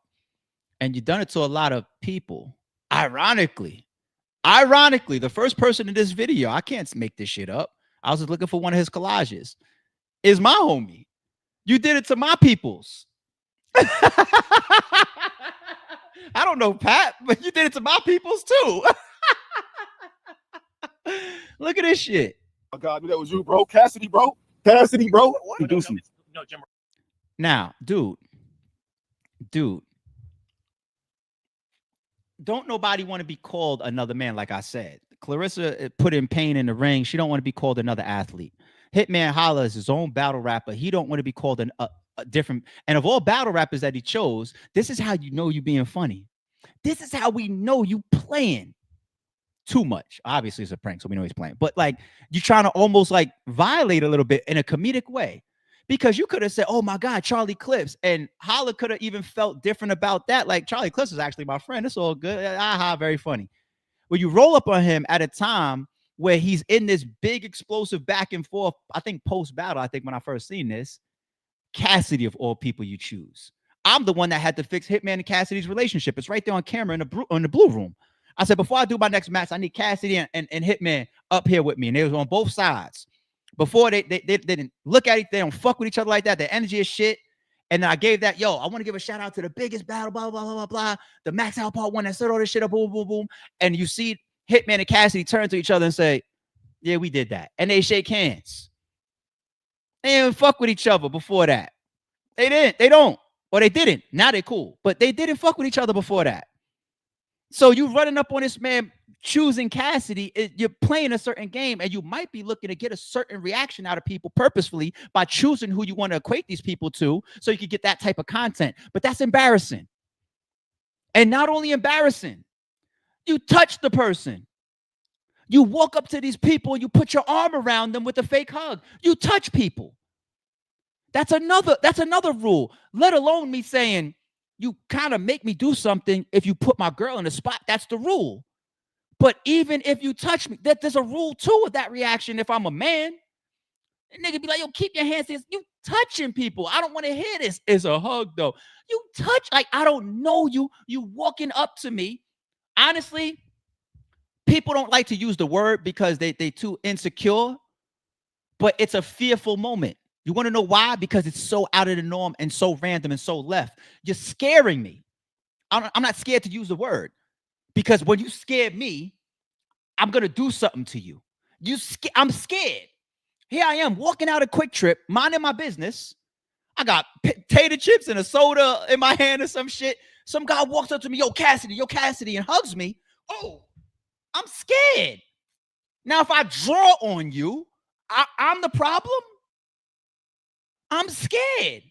and you've done it to a lot of people. Ironically, the first person in this video, I can't make this shit up, I was just looking for one of his collages, is my homie. You did it to my peoples. I don't know, Pat, but you did it to my peoples too. Look at this shit. Oh God, that was you, bro. Cassidy, bro. Cassidy, bro. No, Jim. Now, dude, don't nobody want to be called another man. Like I said, Claressa put in pain in the ring. She don't want to be called another athlete. Hitman Holla is his own battle rapper. He don't want to be called a different. And of all battle rappers that he chose, this is how you know you being funny. This is how we know you playing too much. Obviously, it's a prank, so we know he's playing. But like, you're trying to almost like violate a little bit in a comedic way. Because you could have said, oh my God, Charlie Clips. And Holla could have even felt different about that. Like, Charlie Clips is actually my friend. It's all good. Aha, very funny. When you roll up on him at a time where he's in this big explosive back and forth, I think post-battle, I think when I first seen this, Cassidy of all people you choose. I'm the one that had to fix Hitman and Cassidy's relationship. It's right there on camera in the blue room. I said, before I do my next match, I need Cassidy and Hitman up here with me. And they was on both sides. Before they didn't look at it, they don't fuck with each other like that. Their energy is shit. And then I gave that, I want to give a shout out to the biggest battle, blah, blah, blah, blah, blah. The Max Out Part 1 that set all this shit up, boom, boom, boom. And you see Hitman and Cassidy turn to each other and say, yeah, we did that. And they shake hands. They didn't fuck with each other before that. They didn't. They don't. Or they didn't. Now they're cool. But they didn't fuck with each other before that. So you running up on this man choosing Cassidy, you're playing a certain game, and you might be looking to get a certain reaction out of people purposefully by choosing who you want to equate these people to so you can get that type of content. But that's embarrassing. And not only embarrassing, you touch the person. You walk up to these people and you put your arm around them with a fake hug. You touch people. That's another rule, let alone me saying you kind of make me do something if you put my girl in a spot. That's the rule. But even if you touch me, there's a rule too of that reaction. If I'm a man, a nigga be like, yo, keep your hands. You touching people. I don't want to hear this. It's a hug though. You touch, like, I don't know you. You walking up to me. Honestly, people don't like to use the word because they too insecure, but it's a fearful moment. You want to know why? Because it's so out of the norm and so random and so left. You're scaring me. I'm not scared to use the word. Because when you scared me, I'm going to do something to you. I'm scared. Here I am walking out a Quick Trip, minding my business. I got potato chips and a soda in my hand or some shit. Some guy walks up to me, yo, Cassidy, and hugs me. Oh, I'm scared. Now, if I draw on you, I'm the problem. I'm scared.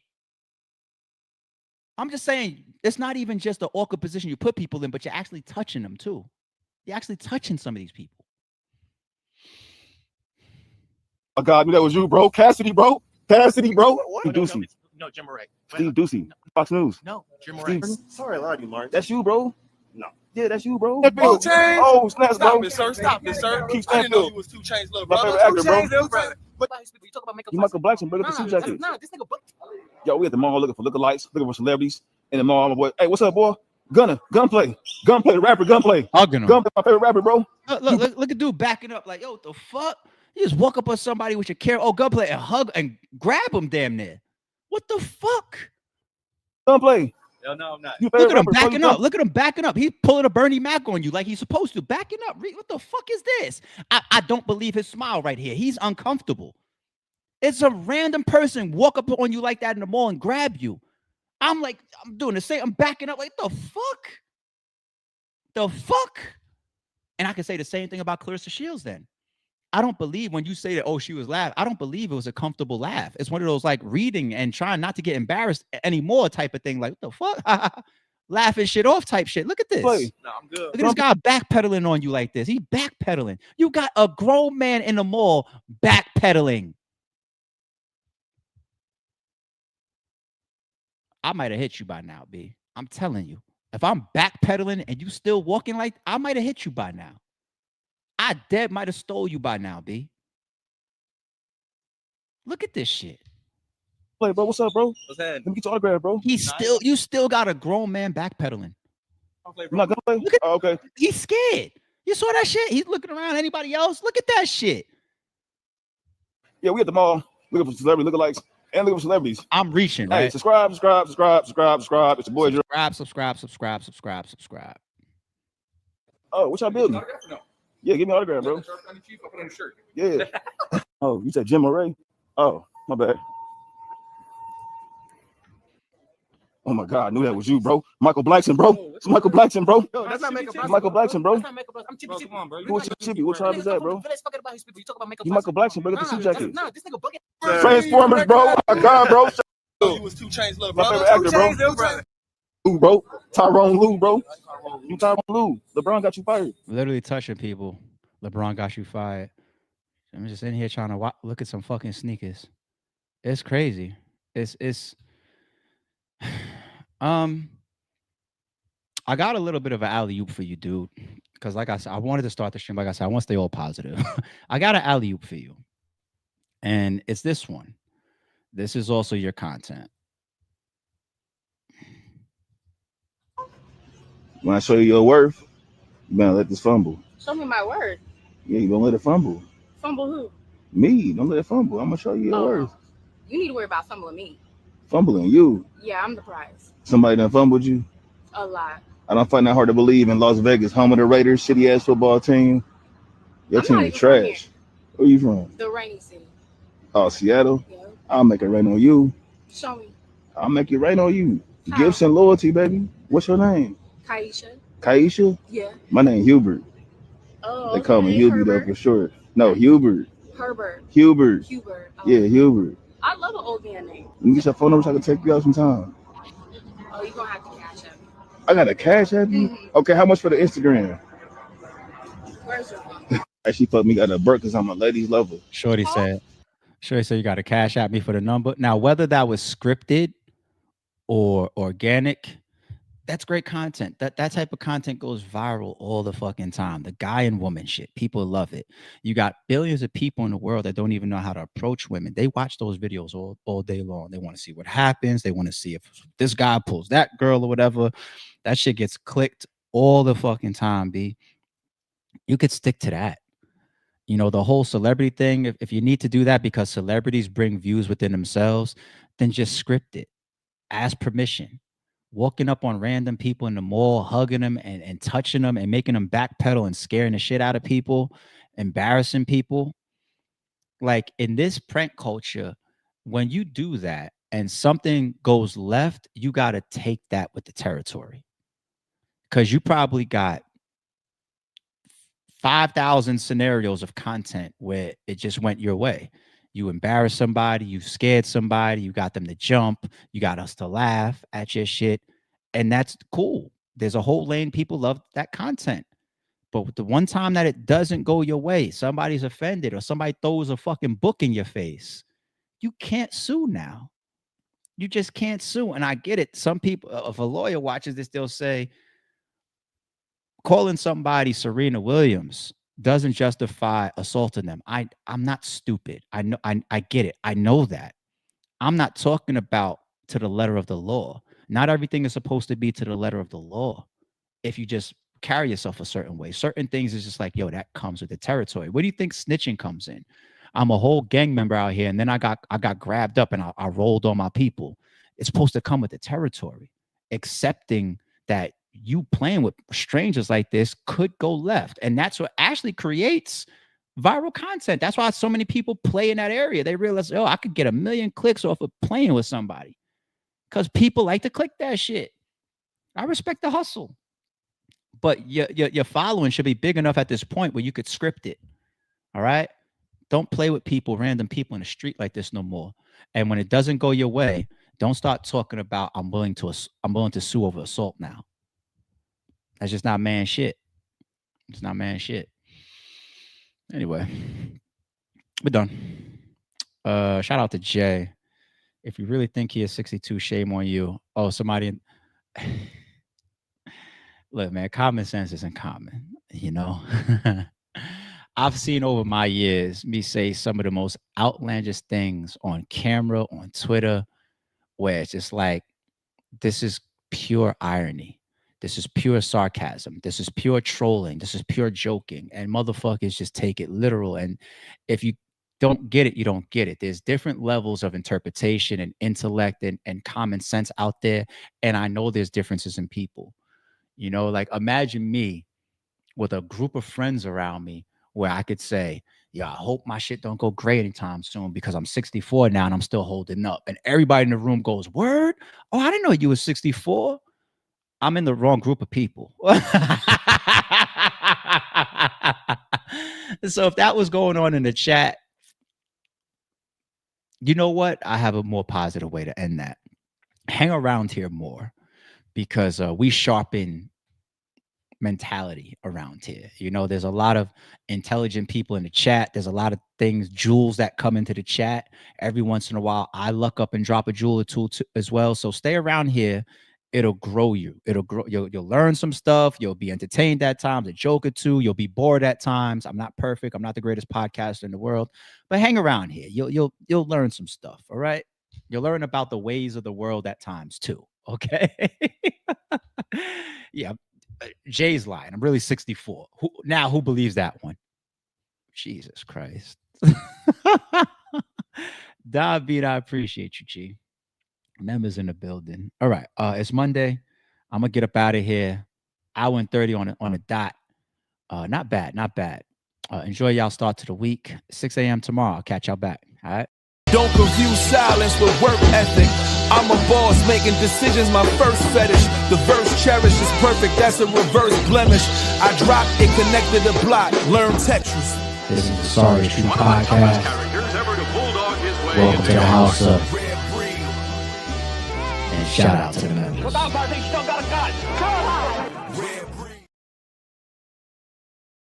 I'm just saying, it's not even just the awkward position you put people in, but you're actually touching them too. You're actually touching some of these people. Oh God, I knew that was you, bro. Cassidy, bro. Cassidy, bro. What? Ducey. No, Jim Moray. Steve Ducey. Fox News. No, Jim Moray. Sorry, I lied to you, Mark. That's you, bro. No. Yeah, that's you, bro. Oh, snaps, stop bro. it, sir. Stop it, sir. Keep I didn't know Stanfield. you was 2 Chainz little My brother. favorite actor, 2 bro. Chainz little brother. You talk about makeup. You Michael Blackson, bro. Look at the suit jacket. Nah, this nigga. Yo, we at the mall looking for lookalikes, looking for celebrities in the mall. My boy, hey, what's up, boy? Gunplay, the rapper, Gunplay. Hugging him. Gunplay, my favorite rapper, bro. Look at dude backing up like, yo, what the fuck? You just walk up on somebody with your Gunplay and hug and grab him damn near. What the fuck? Gunplay. No, I'm not. Look at him backing up. Look at him backing up. He's pulling a Bernie Mac on you like he's supposed to. Backing up. What the fuck is this? I don't believe his smile right here. He's uncomfortable. It's a random person walk up on you like that in the mall and grab you. I'm like, I'm doing the same. I'm backing up like, the fuck? The fuck? And I can say the same thing about Claressa Shields then. I don't believe when you say that, oh, she was laughing. I don't believe it was a comfortable laugh. It's one of those like reading and trying not to get embarrassed anymore type of thing. Like, what the fuck? Laughing shit off type shit. Look at this. No, I'm good. Look at this guy backpedaling on you like this. He's backpedaling. You got a grown man in the mall backpedaling. I might have hit you by now, B. I'm telling you. If I'm backpedaling and you still walking like, I might have hit you by now. I dead might have stole you by now, B. Look at this shit. Play, bro. What's up, bro? What's that? Let me get your autograph, bro. You still got a grown man backpedaling. You not gonna play? Look at, okay. He's scared. You saw that shit? He's looking around. Anybody else? Look at that shit. Yeah, we at the mall looking for celebrity lookalikes and looking for celebrities. I'm reaching, right? Hey, subscribe. It's your boy. Subscribe. Oh, what y'all building? Yeah, give me an autograph, bro. Yeah. Oh, you said Jim Moray? Oh, my bad. Oh my God, I knew that was you, bro. Michael Blackson, bro. It's Michael Blackson, bro. Yo, that's not Michael Blackson. Michael Blackson, bro. That's not Michael Blackson. I'm Chippy Chippy. Come on, bro. Who is Chippy? What tribe is that, bro? Let's forget about his people. You talk about Michael You Blackson. Michael Blackson, bro. Get the suit jacket. Nah, this nigga bugging. Transformers, bro. Oh my God, bro. You was 2 Chainz little My brother. favorite actor, 2 bro. Chainz little brother. Lou, bro. Tyrone Lou, bro. You Tyrone Lou. LeBron got you fired. Literally touching people. LeBron got you fired. I'm just in here trying to look at some fucking sneakers. It's crazy. It's I got a little bit of an alley-oop for you, dude. Because like I said, I wanted to start the stream. Like I said, I want to stay all positive. I got an alley-oop for you. And it's this one. This is also your content. When I show you your worth, you better let this fumble. Show me my word. Yeah, you gonna let it fumble. Fumble who? Me, don't let it fumble. I'm gonna show you your worth. You need to worry about fumbling me. Fumbling you. Yeah, I'm the prize. Somebody done fumbled you. A lot. I don't find that hard to believe in Las Vegas, home of the Raiders, shitty ass football team. Your I'm team not is even from here. trash. Where you from? The rainy city. Oh, Seattle? Yeah. I'll make it rain on you. Show me. I'll make it rain on you. How? Gifts and loyalty, baby. What's your name? Kaisha. Kaisha? Yeah. My name Hubert. Oh, They call me okay. Hubie though Herbert. for short. No, Hubert. Herbert. Hubert. Hubert. Oh. Yeah, Hubert. I love an old man name. Let me get your phone number so I can take you out sometime. Oh, you're gonna have to cash him. I got a cash app you? Okay, how much for the Instagram? Where's your phone? Actually, fuck me, got a burk because I'm a ladies lover. Shorty said you got to cash at me for the number. Now, whether that was scripted or organic, that's great content. That type of content goes viral all the fucking time. The guy and woman shit. People love it. You got billions of people in the world that don't even know how to approach women. They watch those videos all day long. They want to see what happens. They want to see if this guy pulls that girl or whatever. That shit gets clicked all the fucking time, B. You could stick to that. You know, the whole celebrity thing, if you need to do that because celebrities bring views within themselves, then just script it. Ask permission. Walking up on random people in the mall, hugging them and touching them and making them backpedal and scaring the shit out of people, embarrassing people. Like in this prank culture, when you do that and something goes left, you got to take that with the territory. Because you probably got 5,000 scenarios of content where it just went your way. You embarrassed somebody, you scared somebody, you got them to jump, you got us to laugh at your shit. And that's cool. There's a whole lane. People love that content. But the one time that it doesn't go your way, somebody's offended or somebody throws a fucking book in your face, you can't sue now. You just can't sue. And I get it. Some people, if a lawyer watches this, they'll say, calling somebody Serena Williams doesn't justify assaulting them. I'm not stupid. I know. I get it. I know that. I'm not talking about to the letter of the law. Not everything is supposed to be to the letter of the law. If you just carry yourself a certain way, certain things is just like, yo, that comes with the territory. Where do you think snitching comes in? I'm a whole gang member out here, and then I got grabbed up and I rolled on my people. It's supposed to come with the territory. Accepting that you playing with strangers like this could go left. And that's what actually creates viral content. That's why so many people play in that area. They realize, oh, I could get 1 million clicks off of playing with somebody because people like to click that shit. I respect the hustle. But your following should be big enough at this point where you could script it. All right? Don't play with people, random people in the street like this no more. And when it doesn't go your way, don't start talking about I'm willing to sue over assault now. That's just not man shit. It's not man shit. Anyway, we're done. Shout out to Jay. If you really think he is 62, shame on you. Oh, somebody. Look, man, common sense isn't common, you know? I've seen over my years me say some of the most outlandish things on camera, on Twitter, where it's just like, this is pure irony. This is pure sarcasm. This is pure trolling. This is pure joking. And motherfuckers just take it literal. And if you don't get it, you don't get it. There's different levels of interpretation and intellect and common sense out there. And I know there's differences in people. You know, like imagine me with a group of friends around me where I could say, yeah, I hope my shit don't go gray anytime soon because I'm 64 now and I'm still holding up. And everybody in the room goes, word? Oh, I didn't know you were 64. I'm in the wrong group of people. So if that was going on in the chat, you know what? I have a more positive way to end that. Hang around here more because we sharpen mentality around here. You know, there's a lot of intelligent people in the chat. There's a lot of things, jewels that come into the chat. Every once in a while, I luck up and drop a jewel or two as well. So stay around here. It'll grow you. It'll grow. You'll learn some stuff. You'll be entertained at times, a joke or two. You'll be bored at times. I'm not perfect. I'm not the greatest podcaster in the world, but hang around here. You'll learn some stuff. All right. You'll learn about the ways of the world at times too. Okay. Yeah. Jay's lying. I'm really 64. Who believes that one? Jesus Christ. David, I appreciate you, G. Members in the building. All right. It's Monday. I'm gonna get up out of here. Hour and 30 on a dot. Not bad. Enjoy y'all start to the week. 6 a.m. tomorrow. I'll catch y'all back. All right. Don't confuse silence with work ethic. I'm a boss making decisions, my first fetish. The verse cherished is perfect, that's a reverse blemish. I dropped it, connected the block, learn Tetris. This is the Sorry Street Podcast. Welcome to the house of. And shout out to the members. Without, I think still got a gun.